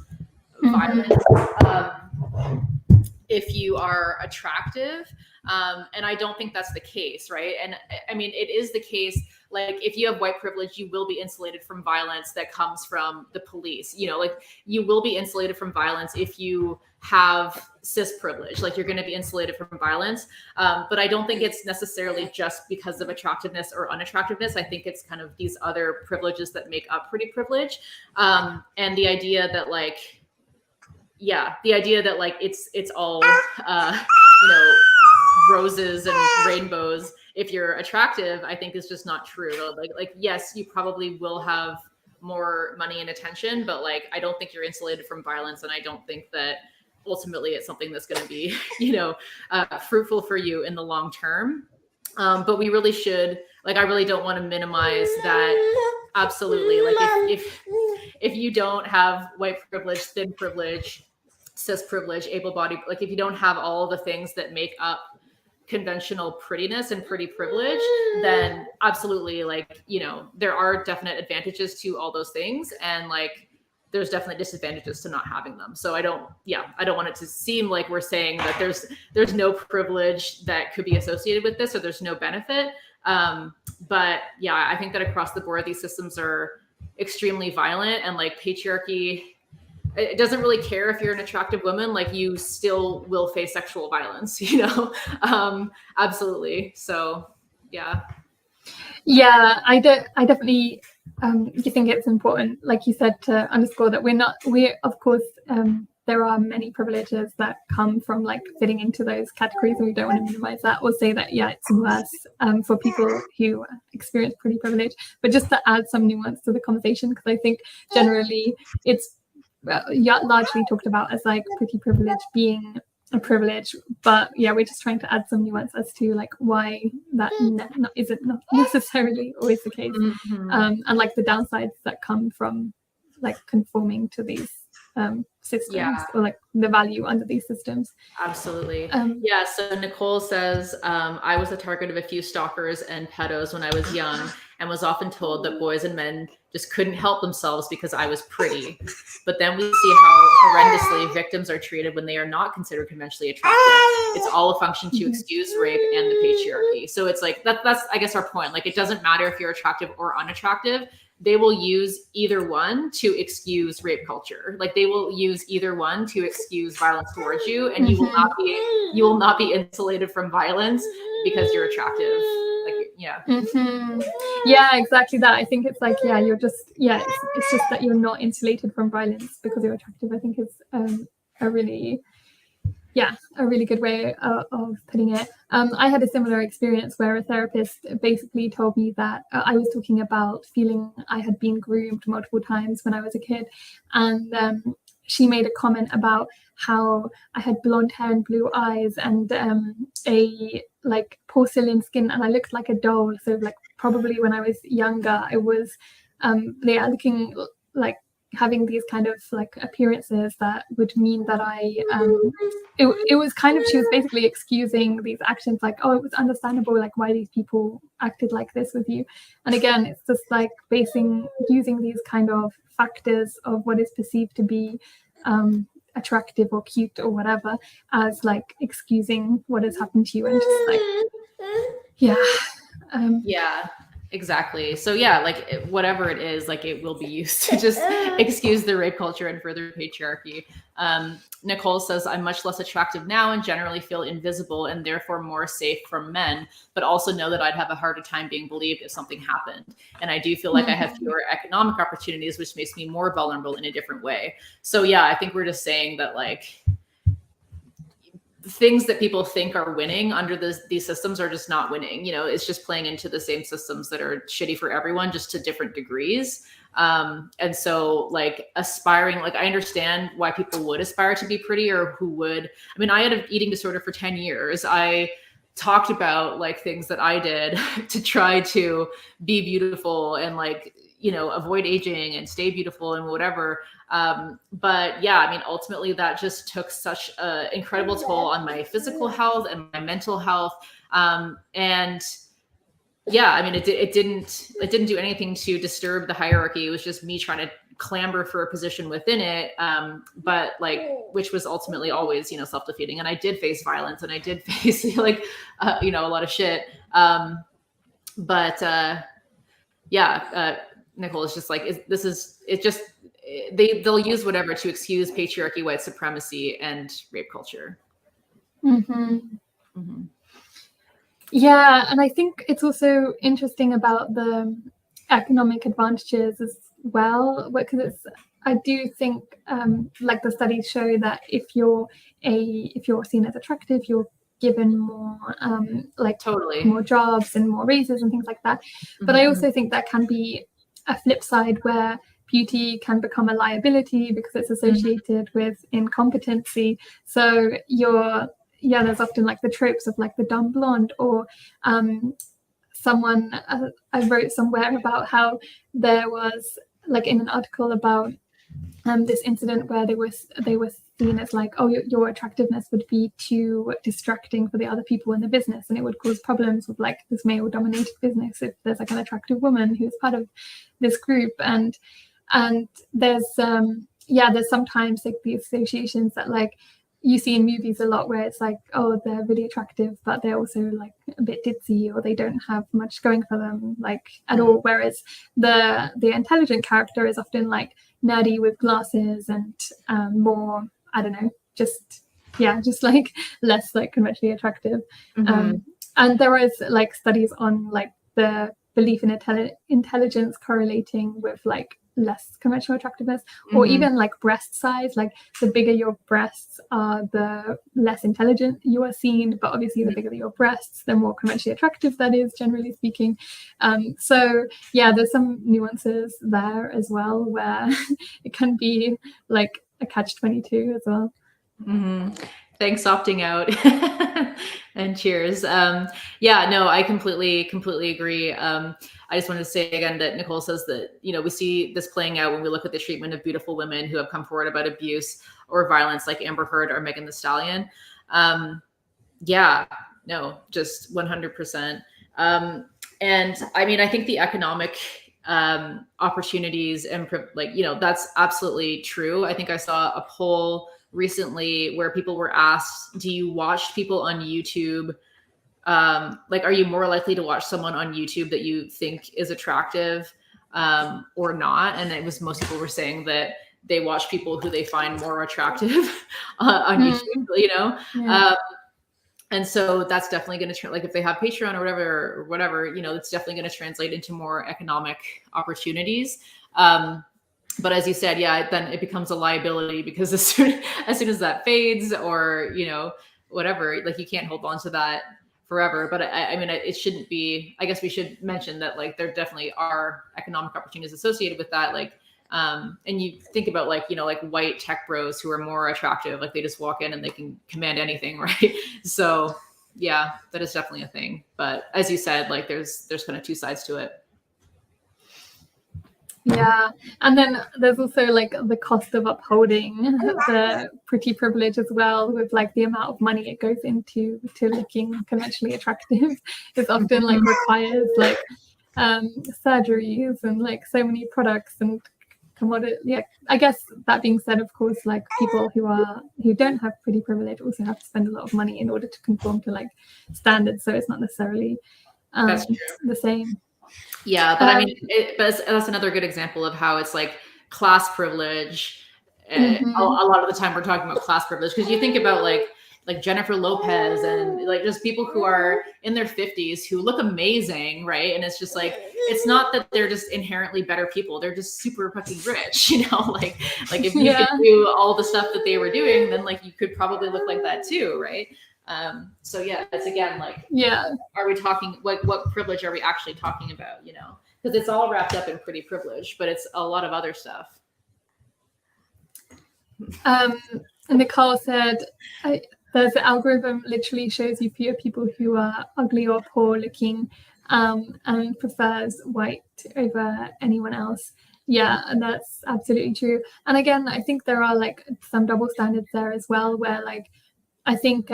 violence. If you are attractive. And I don't think that's the case, right? And I mean, it is the case, like if you have white privilege, you will be insulated from violence that comes from the police. Like you will be insulated from violence if you have cis privilege, like you're going to be insulated from violence. But I don't think it's necessarily just because of attractiveness or unattractiveness. I think it's kind of these other privileges that make up pretty privilege. And the idea that like, it's all roses and rainbows if you're attractive, I think is just not true. Like yes, you probably will have more money and attention, but like I don't think you're insulated from violence, and I don't think that ultimately it's something that's going to be fruitful for you in the long term. But we really should, like, I really don't want to minimize that. Absolutely. Like if you don't have white privilege, thin privilege, cis privilege, able-bodied, like if you don't have all the things that make up conventional prettiness and pretty privilege, then absolutely, like, there are definite advantages to all those things. And like, there's definitely disadvantages to not having them. So I don't want it to seem like we're saying that there's no privilege that could be associated with this, or there's no benefit. But yeah, I think that across the board, these systems are extremely violent, and like patriarchy, it doesn't really care if you're an attractive woman, like you still will face sexual violence, absolutely. So yeah. Yeah, I definitely think it's important, like you said, to underscore that we of course, there are many privileges that come from like fitting into those categories, and we don't want to minimize that or say that it's worse for people who experience pretty privilege. But just to add some nuance to the conversation, because I think generally it's largely talked about as like pretty privilege being a privilege, but we're just trying to add some nuance as to like why that isn't not necessarily always the case. And like the downsides that come from like conforming to these systems, or like the value under these systems. Absolutely. So Nicole says, I was the target of a few stalkers and pedos when I was young, and was often told that boys and men just couldn't help themselves because I was pretty. But then we see how horrendously victims are treated when they are not considered conventionally attractive. It's all a function to excuse rape and the patriarchy. So it's like, that's I guess our point. Like, it doesn't matter if you're attractive or unattractive. They will use either one to excuse rape culture. Like, they will use either one to excuse violence towards you, and you will not be insulated from violence because you're attractive. Like, Yeah. Mm-hmm. Yeah, exactly that. I think it's like, yeah, you're just, yeah, it's just that you're not insulated from violence because you're attractive. I think is a really, yeah, a really good way of putting it. I had a similar experience where a therapist basically told me that I was talking about feeling I had been groomed multiple times when I was a kid. And she made a comment about how I had blonde hair and blue eyes and a like porcelain skin, and I looked like a doll. So like probably when I was younger, I was looking like having these kind of like appearances that would mean that it was kind of, she was basically excusing these actions, like, oh, it was understandable like why these people acted like this with you. And again, it's just like using these kind of factors of what is perceived to be attractive or cute or whatever as like excusing what has happened to you, and just like yeah, exactly. So yeah, like whatever it is, like it will be used to just excuse the rape culture and further patriarchy. Nicole says, I'm much less attractive now and generally feel invisible and therefore more safe from men, but also know that I'd have a harder time being believed if something happened. And I do feel like I have fewer economic opportunities, which makes me more vulnerable in a different way. So yeah, I think we're just saying that like things that people think are winning under these systems are just not winning. You know, it's just playing into the same systems that are shitty for everyone, just to different degrees. And so like aspiring, like I understand why people would aspire to be pretty, or who would, I mean, I had an eating disorder for 10 years. I talked about like things that I did to try to be beautiful and like, you know, avoid aging and stay beautiful and whatever. But yeah, I mean, ultimately that just took such an incredible toll on my physical health and my mental health. And yeah, I mean, it didn't do anything to disturb the hierarchy. It was just me trying to clamber for a position within it. But like, which was ultimately always, you know, self-defeating. And I did face violence and I did face like, you know, a lot of shit. Nicole is just like, they'll use whatever to excuse patriarchy, white supremacy, and rape culture. Yeah, and I think it's also interesting about the economic advantages as well, because I do think like the studies show that if you're seen as attractive, you're given more more jobs and more raises and things like that. But I also think that can be a flip side where beauty can become a liability because it's associated with incompetency. So there's often like the tropes of like the dumb blonde, or someone I wrote somewhere about how there was like in an article about this incident where they were seen as like, oh, your attractiveness would be too distracting for the other people in the business, and it would cause problems with like this male dominated business if there's like an attractive woman who's part of this group. And there's sometimes like the associations that like you see in movies a lot, where it's like, oh, they're really attractive, but they're also like a bit ditzy, or they don't have much going for them like at all. Whereas the intelligent character is often like nerdy with glasses and more, I don't know, just like less like conventionally attractive. And there is like studies on like the belief in intelligence correlating with like less conventional attractiveness, or even like breast size. Like the bigger your breasts are, the less intelligent you are seen, but obviously the bigger your breasts, the more conventionally attractive that is, generally speaking. So yeah, there's some nuances there as well where it can be like a catch-22 as well. Thanks, opting out. And cheers. I completely agree. I just wanted to say again that Nicole says that, you know, we see this playing out when we look at the treatment of beautiful women who have come forward about abuse or violence, like Amber Heard or Megan Thee Stallion. Just 100%. And I mean, I think the economic opportunities and like, you know, that's absolutely true. I think I saw a poll recently where people were asked, do you watch people on YouTube? Like, are you more likely to watch someone on YouTube that you think is attractive or not? And it was, most people were saying that they watch people who they find more attractive on YouTube, you know? And so that's definitely going to like if they have Patreon or whatever, it's definitely going to translate into more economic opportunities. But as you said, yeah, then it becomes a liability because as soon as that fades, or whatever, like you can't hold on to that forever. But I mean, it shouldn't be. I guess we should mention that like there definitely are economic opportunities associated with that. Like, and you think about like like white tech bros who are more attractive, like they just walk in and they can command anything, right? So yeah, that is definitely a thing. But as you said, like there's kind of two sides to it. Yeah, and then there's also like the cost of upholding the pretty privilege as well, with like the amount of money it goes into to looking conventionally attractive. It's often like requires like surgeries and like so many products and commodity. Yeah, I guess that being said, of course, like people who don't have pretty privilege also have to spend a lot of money in order to conform to like standards. So it's not necessarily the same. Yeah, but I mean, but that's another good example of how it's like class privilege. A lot of the time, we're talking about class privilege because you think about like Jennifer Lopez and like just people who are in their 50s who look amazing, right? And it's just like it's not that they're just inherently better people; they're just super fucking rich, Like if you could do all the stuff that they were doing, then like you could probably look like that too, right? So yeah, it's again like, are we talking what privilege are we actually talking about? Because it's all wrapped up in pretty privilege, but it's a lot of other stuff. And Nicole said, there's an algorithm literally shows you fewer people who are ugly or poor looking, and prefers white over anyone else. Yeah, and that's absolutely true. And again, I think there are like some double standards there as well, where like I think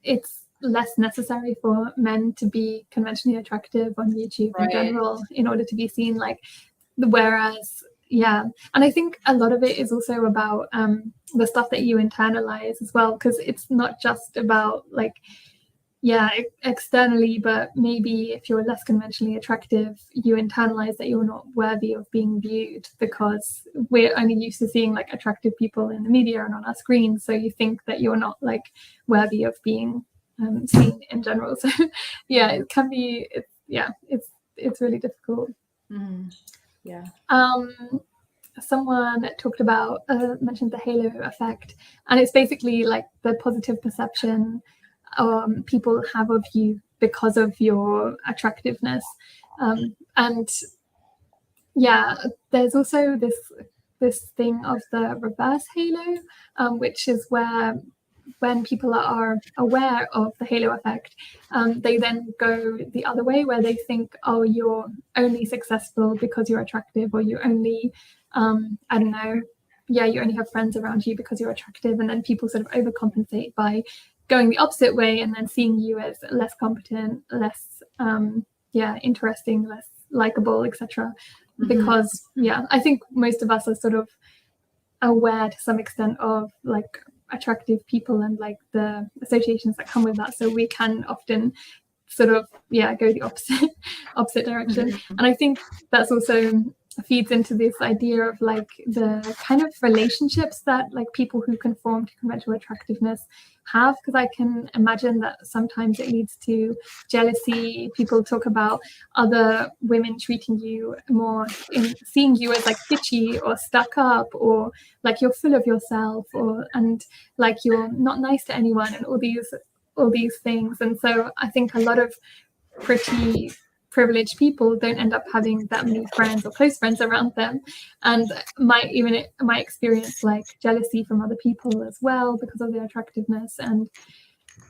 it's less necessary for men to be conventionally attractive on YouTube in general in order to be seen, like, whereas and I think a lot of it is also about the stuff that you internalize as well, because it's not just about like externally, but maybe if you're less conventionally attractive, you internalize that you're not worthy of being viewed because we're only used to seeing like attractive people in the media and on our screens. So you think that you're not like worthy of being seen in general. So it can be, it's really difficult. Mm-hmm. Yeah. Someone talked about mentioned the halo effect, and it's basically like the positive perception people have of you because of your attractiveness, and there's also this thing of the reverse halo, which is where when people are aware of the halo effect, they then go the other way, where they think, oh, you're only successful because you're attractive, or you only you only have friends around you because you're attractive. And then people sort of overcompensate by going the opposite way and then seeing you as less competent, less interesting, less likable, etc. Because I think most of us are sort of aware to some extent of like attractive people and like the associations that come with that, so we can often sort of go the opposite direction. And I think that's also feeds into this idea of like the kind of relationships that like people who conform to conventional attractiveness have, because I can imagine that sometimes it leads to jealousy. People talk about other women treating you more, in seeing you as like bitchy or stuck up, or like you're full of yourself, and like you're not nice to anyone, and all these things. And so I think a lot of pretty privileged people don't end up having that many friends or close friends around them, and might experience like jealousy from other people as well because of their attractiveness. And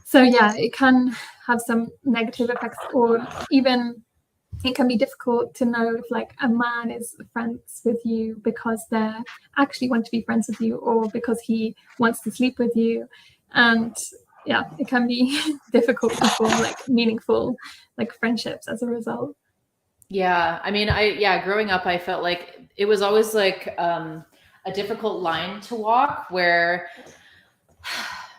so it can have some negative effects, or even it can be difficult to know if like a man is friends with you because they actually want to be friends with you, or because he wants to sleep with you. And it can be difficult to form like meaningful like friendships as a result. Yeah, I mean, growing up, I felt like it was always like a difficult line to walk, where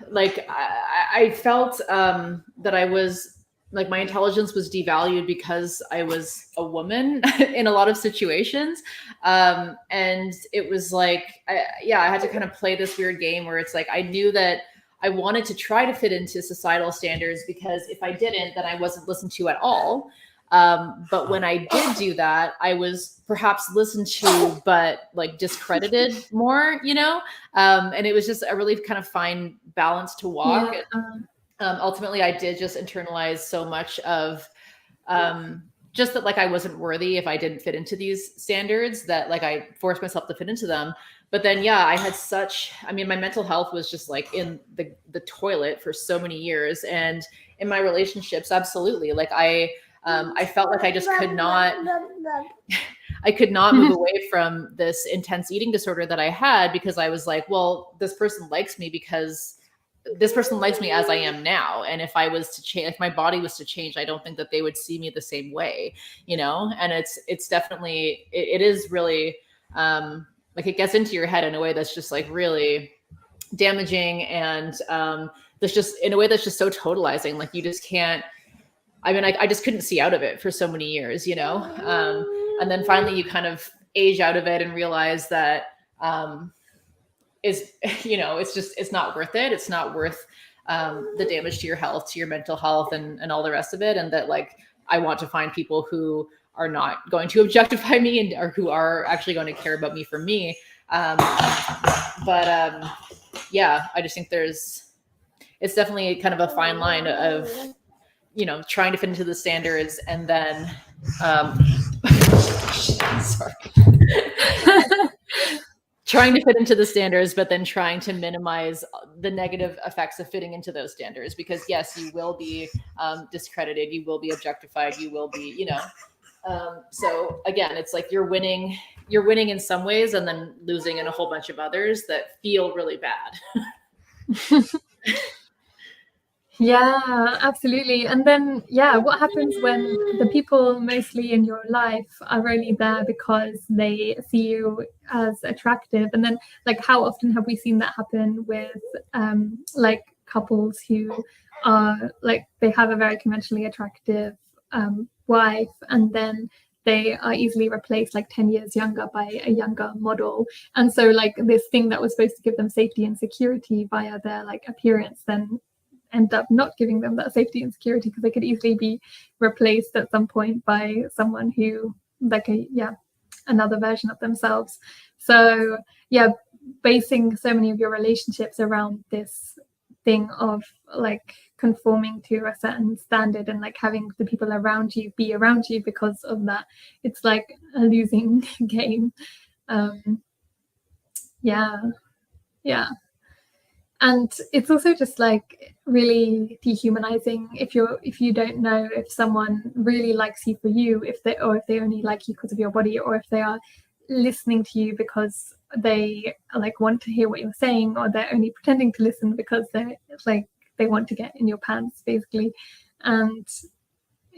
like I felt that I was like my intelligence was devalued because I was a woman in a lot of situations, and it was like I had to kind of play this weird game where it's like I knew that I wanted to try to fit into societal standards, because if I didn't, then I wasn't listened to at all. But when I did do that, I was perhaps listened to, but like discredited more, and it was just a really kind of fine balance to walk. Ultimately, I did just internalize so much of just that, like, I wasn't worthy if I didn't fit into these standards, that like I forced myself to fit into them. But then, yeah, I had my mental health was just like in the toilet for so many years. And in my relationships, absolutely. Like I felt like I just could not, I could not move away from this intense eating disorder that I had, because I was like, well, this person likes me because this person likes me as I am now. And if I was to change, if my body was to change, I don't think that they would see me the same way, and it's definitely, it is really, like it gets into your head in a way that's just like really damaging. And, there's just in a way that's just so totalizing. Like you just can't, I just couldn't see out of it for so many years, and then finally you kind of age out of it and realize that, it's not worth it. It's not worth the damage to your health, to your mental health, and all the rest of it. And that, like, I want to find people who are not going to objectify me or who are actually going to care about me for me. Yeah, I just think it's definitely kind of a fine line of, trying to fit into the standards, and then, sorry. Trying to fit into the standards, but then trying to minimize the negative effects of fitting into those standards. Because yes, you will be discredited, you will be objectified, you will be, so again, it's like you're winning in some ways and then losing in a whole bunch of others that feel really bad. Yeah, absolutely. And then, what happens when the people mostly in your life are only there because they see you as attractive? And then, like, how often have we seen that happen with, like, couples who are, like, they have a very conventionally attractive wife, and then they are easily replaced like 10 years younger by a younger model. And so, like, this thing that was supposed to give them safety and security via their, like, appearance then end up not giving them that safety and security, because they could easily be replaced at some point by someone who, like, another version of themselves. So basing so many of your relationships around this thing of like conforming to a certain standard and like having the people around you be around you because of that, it's like a losing game. And it's also just like really dehumanizing if you don't know if someone really likes you for you, if they only like you because of your body, or if they are listening to you because they like want to hear what you're saying, or they're only pretending to listen because they want to get in your pants, basically. And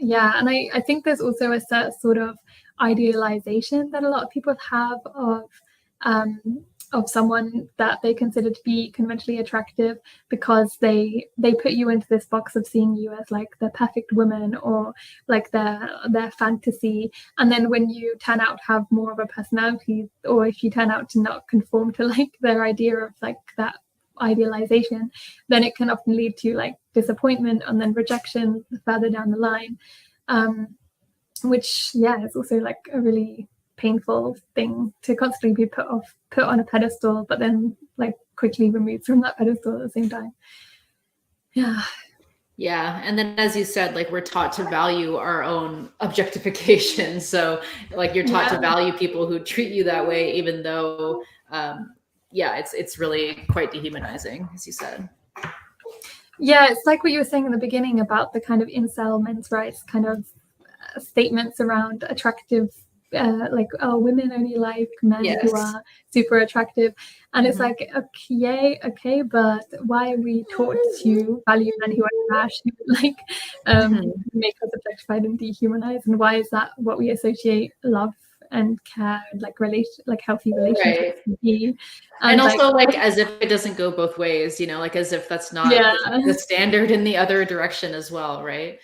I think there's also a certain sort of idealization that a lot of people have of someone that they consider to be conventionally attractive, because they put you into this box of seeing you as like the perfect woman, or like their fantasy. And then when you turn out to have more of a personality, or if you turn out to not conform to like their idea of like that idealization, then it can often lead to like disappointment and then rejection further down the line, which is also like a really painful thing to constantly be put on a pedestal, but then like quickly removed from that pedestal at the same time. And then, as you said, like, we're taught to value our own objectification. So like you're taught to value people who treat you that way, even though it's really quite dehumanizing, as you said. It's like what you were saying in the beginning about the kind of incel men's rights kind of statements around attractive, like, oh, women only like men who are super attractive. And it's like, okay, but why are we taught to value men who are trash, who like make us objectified and dehumanized? And why is that what we associate love and care and like healthy relationships to be? And also like as if it doesn't go both ways, like as if that's not the standard in the other direction as well, right?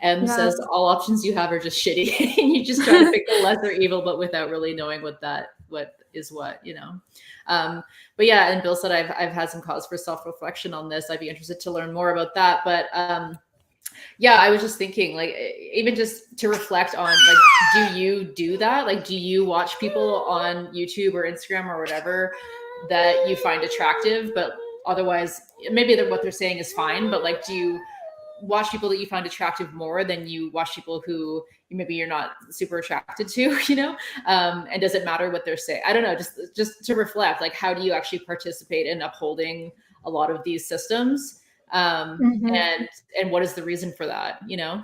M says all options you have are just shitty. And you just try to pick the lesser evil, but without really knowing what that what is what, you know. But yeah, and Bill said I've had some cause for self-reflection on this. I'd be interested to learn more about that. But yeah, I was just thinking, like, even just to reflect on, like, do you do that? Like, do you watch people on YouTube or Instagram or whatever that you find attractive, but otherwise maybe what they're saying is fine, but like, do you watch people that you find attractive more than you watch people who maybe you're not super attracted to, you know? And does it matter what they're saying? I don't know, just to reflect, like, how do you actually participate in upholding a lot of these systems? And what is the reason for that, you know?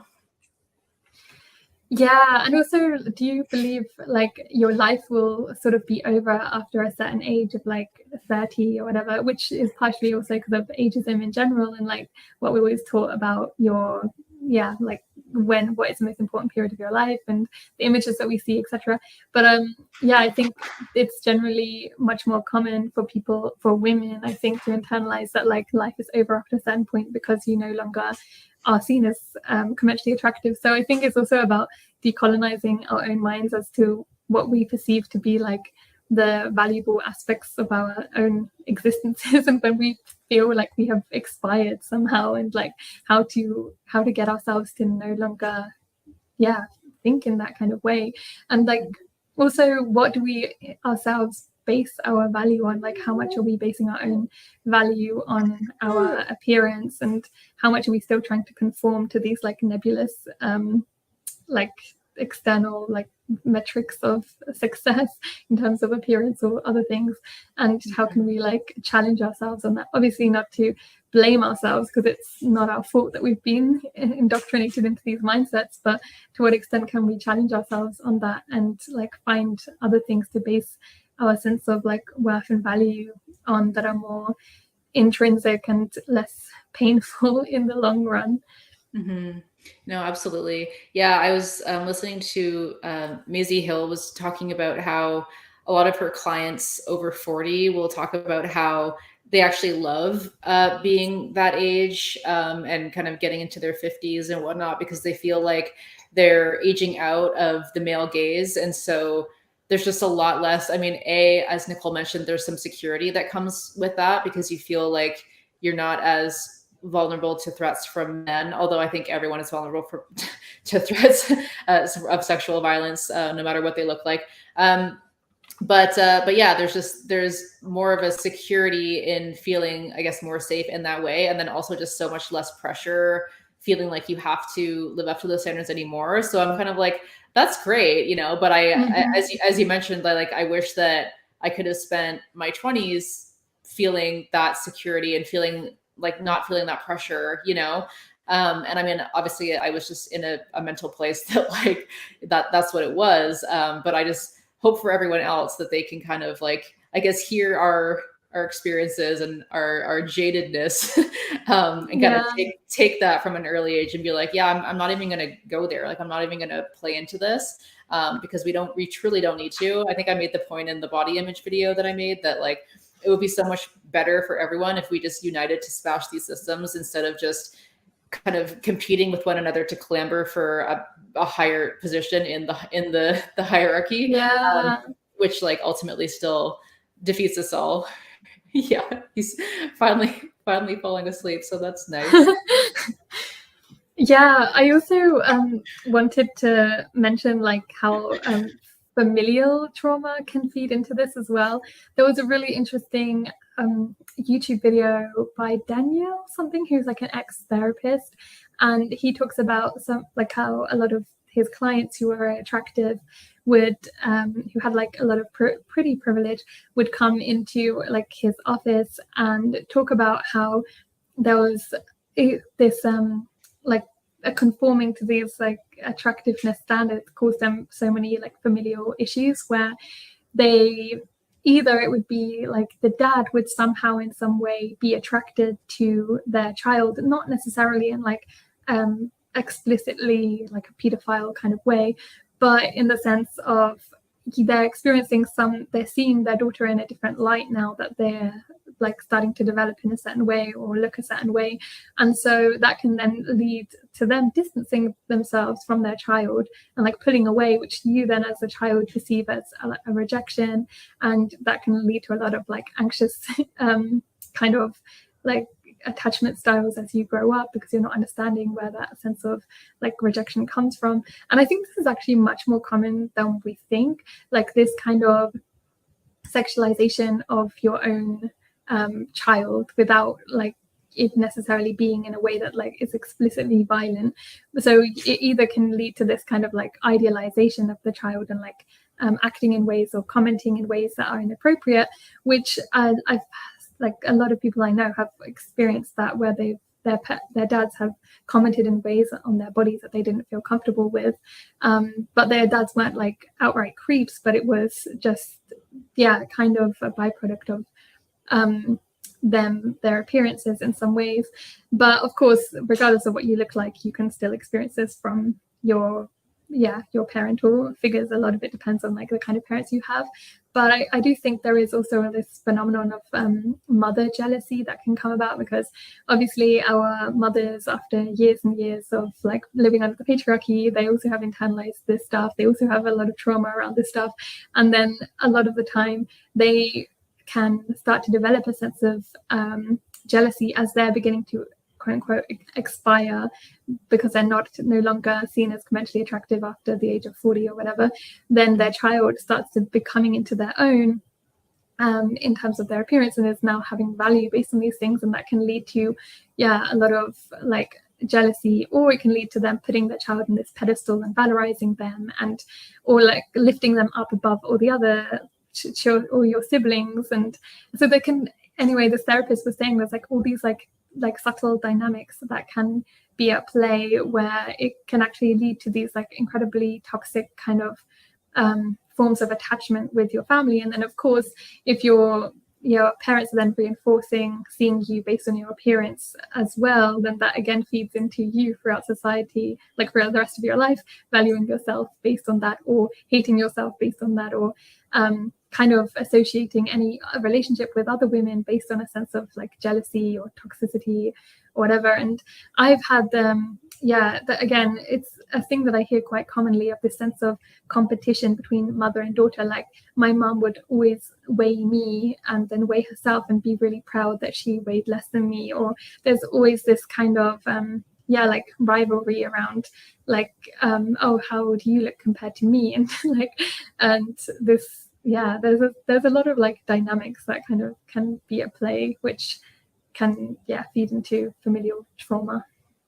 Yeah, and also, do you believe like your life will sort of be over after a certain age of like 30 or whatever, which is partially also because of ageism in general and like what we always taught about your, yeah, like what is the most important period of your life and the images that we see, etc. But yeah, I think it's generally much more common for women, I think, to internalize that like life is over after a certain point because you no longer are seen as conventionally attractive. So I think it's also about decolonizing our own minds as to what we perceive to be like the valuable aspects of our own existences, and when we feel like we have expired somehow, and like how to get ourselves to no longer think in that kind of way. And like also, what do we ourselves base our value on? Like, how much are we basing our own value on our appearance, and how much are we still trying to conform to these like nebulous like external like metrics of success in terms of appearance or other things? And how can we like challenge ourselves on that? Obviously not to blame ourselves, because it's not our fault that we've been indoctrinated into these mindsets, but to what extent can we challenge ourselves on that and like find other things to base our sense of like worth and value on that are more intrinsic and less painful in the long run? No, absolutely. Yeah, I was listening to Maisie Hill was talking about how a lot of her clients over 40 will talk about how they actually love being that age and kind of getting into their 50s and whatnot, because they feel like they're aging out of the male gaze. And so there's just a lot less. I mean, as Nicole mentioned, there's some security that comes with that, because you feel like you're not as vulnerable to threats from men, although I think everyone is vulnerable to threats of sexual violence, no matter what they look like. But yeah, there's more of a security in feeling, I guess, more safe in that way, and then also just so much less pressure, feeling like you have to live up to those standards anymore. So I'm kind of like, that's great, you know. But as you mentioned, I wish that I could have spent my 20s feeling that security and feeling like not feeling that pressure, you know. And I mean, obviously I was just in a mental place that like that's what it was. But I just hope for everyone else that they can kind of like, I guess, hear our experiences and our jadedness and kind of take that from an early age and be like, yeah, I'm not even going to go there. Like, I'm not even going to play into this because we truly don't need to. I think I made the point in the body image video that I made that like, it would be so much better for everyone if we just united to smash these systems instead of just kind of competing with one another to clamber for a higher position in the hierarchy, which like ultimately still defeats us all. Yeah, he's finally falling asleep, so that's nice. Yeah, I also wanted to mention like how familial trauma can feed into this as well. There was a really interesting YouTube video by Daniel something, who's like an ex-therapist, and he talks about some like how a lot of his clients who were attractive would who had like a lot of pretty privilege would come into like his office and talk about how there was this like conforming to these like attractiveness standards caused them so many like familial issues, where they either it would be like the dad would somehow in some way be attracted to their child, not necessarily in like explicitly like a pedophile kind of way, but in the sense of they're seeing their daughter in a different light now that like starting to develop in a certain way or look a certain way. And so that can then lead to them distancing themselves from their child and like pulling away, which you then as a child perceive as a rejection. And that can lead to a lot of like anxious kind of like attachment styles as you grow up, because you're not understanding where that sense of like rejection comes from. And I think this is actually much more common than we think, like this kind of sexualization of your own child without like it necessarily being in a way that like is explicitly violent. So it either can lead to this kind of like idealization of the child and like acting in ways or commenting in ways that are inappropriate, which I've like a lot of people I know have experienced that, where their dads have commented in ways on their bodies that they didn't feel comfortable with, but their dads weren't like outright creeps, but it was just kind of a byproduct of their appearances in some ways. But of course, regardless of what you look like, you can still experience this from your parental figures. A lot of it depends on like the kind of parents you have. But I do think there is also this phenomenon of mother jealousy that can come about, because obviously our mothers, after years and years of like living under the patriarchy, they also have internalized this stuff. They also have a lot of trauma around this stuff. And then a lot of the time they can start to develop a sense of jealousy as they're beginning to quote unquote expire, because they're no longer seen as conventionally attractive after the age of 40 or whatever. Then their child starts to be coming into their own in terms of their appearance, and is now having value based on these things. And that can lead to a lot of like jealousy, or it can lead to them putting their child on this pedestal and valorizing them, and or like lifting them up above all the other or your siblings. And so they can, anyway, this therapist was saying there's like all these like subtle dynamics that can be at play, where it can actually lead to these like incredibly toxic kind of forms of attachment with your family. And then of course, if your parents are then reinforcing seeing you based on your appearance as well, then that again feeds into you throughout society, like throughout the rest of your life, valuing yourself based on that, or hating yourself based on that, or kind of associating any relationship with other women based on a sense of like jealousy or toxicity or whatever. And I've had that again, it's a thing that I hear quite commonly, of this sense of competition between mother and daughter. Like my mom would always weigh me and then weigh herself and be really proud that she weighed less than me, or there's always this kind of like rivalry around like oh, how do you look compared to me, and like, and this there's a lot of like dynamics that kind of can be at play, which can feed into familial trauma.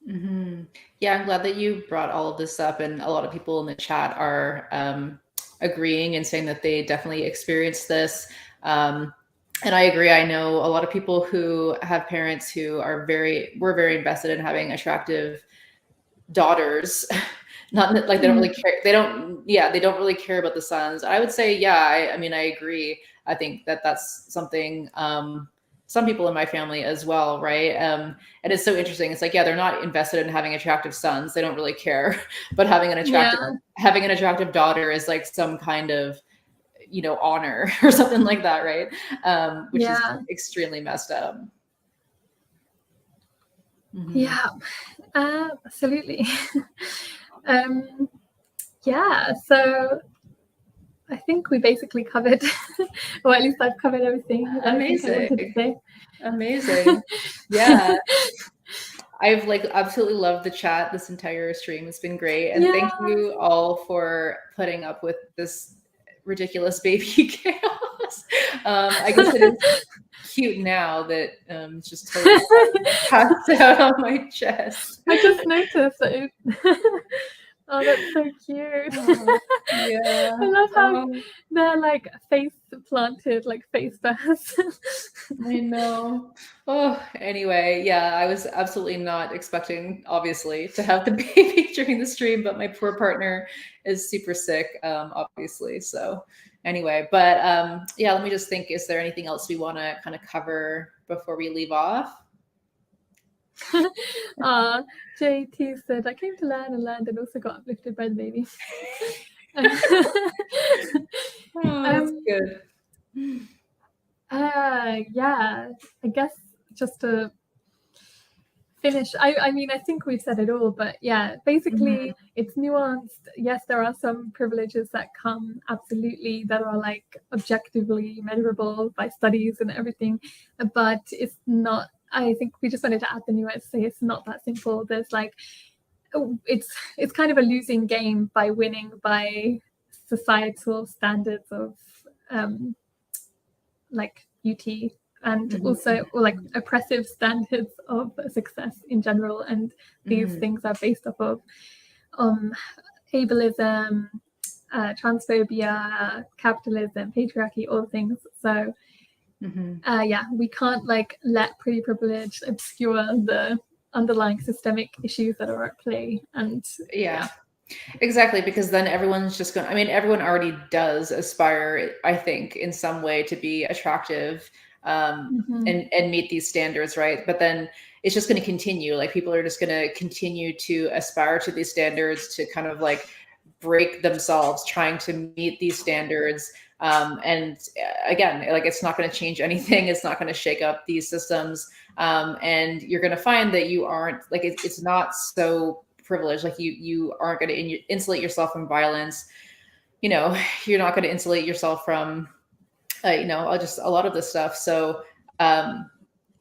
Mm-hmm. Yeah, I'm glad that you brought all of this up, and a lot of people in the chat are agreeing and saying that they definitely experienced this. And I agree. I know a lot of people who have parents who were very invested in having attractive daughters. Not like they don't really care. They don't really care about the sons. I would say, I mean, I agree. I think that that's something some people in my family as well, right? And it's so interesting. It's like, they're not invested in having attractive sons. They don't really care. But having an attractive daughter is like some kind of, honor or something like that, right? Which is extremely messed up. Mm-hmm. Yeah, absolutely. So I think we basically covered, or at least I've covered everything. Amazing. Yeah. I've like absolutely loved the chat this entire stream. It's been great. And thank you all for putting up with this ridiculous baby chaos. I guess it is cute now that it's just totally passed out on my chest. I just noticed that oh, that's so cute. Yeah. I love how they're like face planted, like face bursts. I know. Oh, anyway, I was absolutely not expecting, obviously, to have the baby during the stream, but my poor partner is super sick, obviously. So anyway, but let me just think, is there anything else we want to kind of cover before we leave off? JT said, I came to land and also got uplifted by the baby. That's good. Yeah, I guess just to finish, I mean, I think we've said it all, but yeah, basically it's nuanced. Yes, there are some privileges that come absolutely that are like objectively measurable by studies and everything, but it's not. I think we just wanted to add the nuance, say it's not that simple. There's like, it's kind of a losing game by winning by societal standards of like beauty, and also like oppressive standards of success in general, and these things are based off of ableism, transphobia, capitalism, patriarchy, all things. So yeah, we can't like let pretty privilege obscure the underlying systemic issues that are at play. And yeah. Exactly, because then everyone's just going, I mean, everyone already does aspire, I think, in some way to be attractive, and meet these standards, right? But then it's just going to continue. Like people are just going to continue to aspire to these standards, to kind of like break themselves trying to meet these standards. And again, like it's not going to change anything. It's not going to shake up these systems. And you're going to find that you aren't like, it's not so privilege. Like you aren't going to insulate yourself from violence. You know, you're not going to insulate yourself from, you know, just a lot of this stuff. So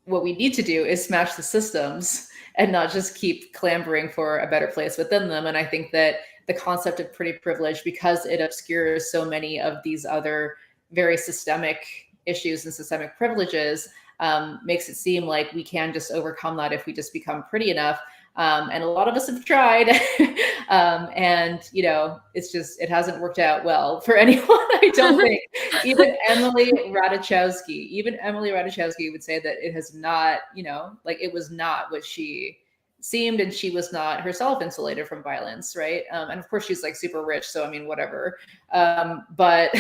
what we need to do is smash the systems and not just keep clamoring for a better place within them. And I think that the concept of pretty privilege, because it obscures so many of these other very systemic issues and systemic privileges, makes it seem like we can just overcome that if we just become pretty enough. And a lot of us have tried. And, you know, it's just, it hasn't worked out well for anyone, I don't think. Even Emily Ratajkowski would say that it has not, you know, like it was not what she seemed, and she was not herself insulated from violence, right? And of course she's like super rich, so I mean, whatever. But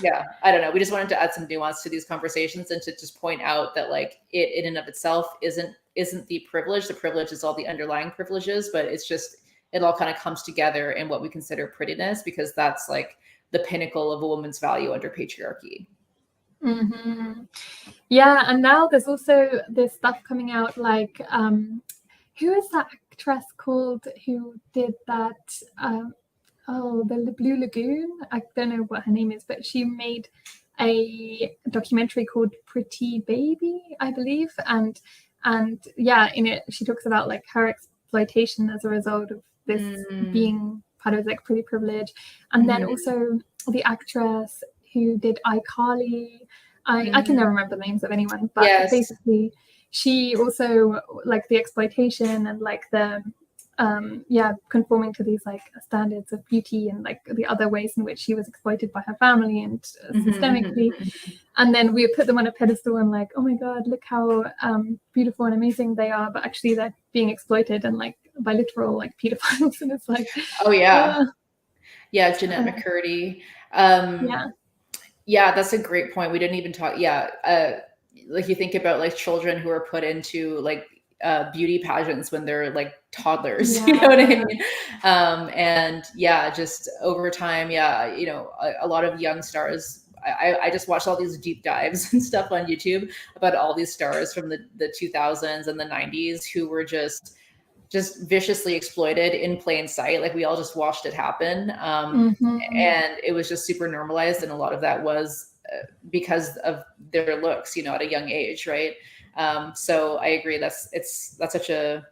yeah, I don't know. We just wanted to add some nuance to these conversations and to just point out that like it in and of itself isn't the privilege. The privilege is all the underlying privileges, but it's just, it all kind of comes together in what we consider prettiness, because that's like the pinnacle of a woman's value under patriarchy. Yeah, and now there's also this stuff coming out like who is that actress called who did that the Blue Lagoon? I don't know what her name is, but she made a documentary called Pretty Baby, I believe, and yeah, in it she talks about like her exploitation as a result of this being part of like pretty privilege. And then also the actress who did iCarly, I can never remember the names of anyone, but basically she also like the exploitation and like the conforming to these like standards of beauty and like the other ways in which she was exploited by her family and systemically. And then we put them on a pedestal and like, oh my god, look how beautiful and amazing they are, but actually they're being exploited and like by literal like pedophiles. And it's like, Jeanette McCurdy. Yeah, that's a great point. We didn't even talk. Like you think about like children who are put into like beauty pageants when they're like toddlers, you know what I mean? And just over time, you know, a lot of young stars. I just watched all these deep dives and stuff on YouTube about all these stars from the 2000s and the 90s who were just viciously exploited in plain sight. Like we all just watched it happen. And it was just super normalized. And a lot of that was because of their looks, you know, at a young age. Right. So I agree. That's such a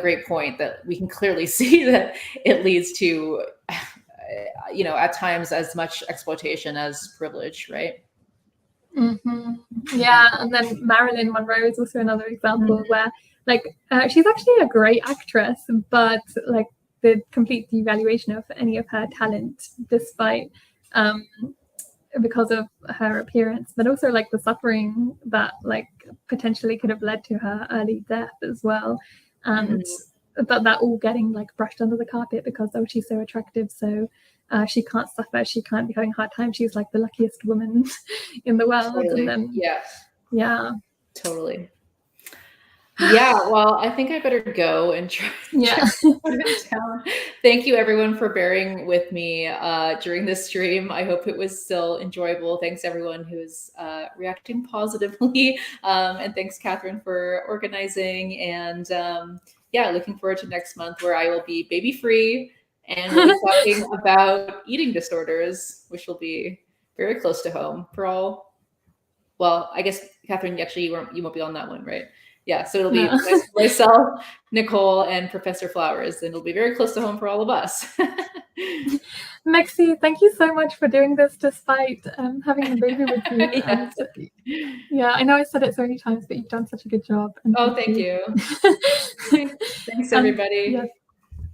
great point that we can clearly see that it leads to, you know, at times as much exploitation as privilege. Right. Yeah. And then Marilyn Monroe is also another example where like she's actually a great actress, but like the complete devaluation of any of her talent despite because of her appearance, but also like the suffering that like potentially could have led to her early death as well. And but that all getting like brushed under the carpet because she's so attractive, so she can't suffer, she can't be having a hard time, she's like the luckiest woman in the world. Totally. And then totally. Yeah, well, I think I better go and try Yeah. to put it down. Thank you everyone for bearing with me during this stream. I hope it was still enjoyable. Thanks everyone who's reacting positively. And thanks Kathrin for organizing. And yeah, looking forward to next month where I will be baby free and we'll be talking about eating disorders, which will be very close to home for all. Well, I guess Kathrin, actually, you won't be on that one, right? Yeah, so it'll be No. myself, Nicole, and Professor Flowers, and it'll be very close to home for all of us. Mexie, thank you so much for doing this despite having the baby with you. Yes. And yeah, I know I said it so many times, but you've done such a good job. And Oh, thank you. Thanks, everybody. Yes.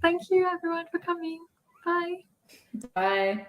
Thank you, everyone, for coming. Bye. Bye.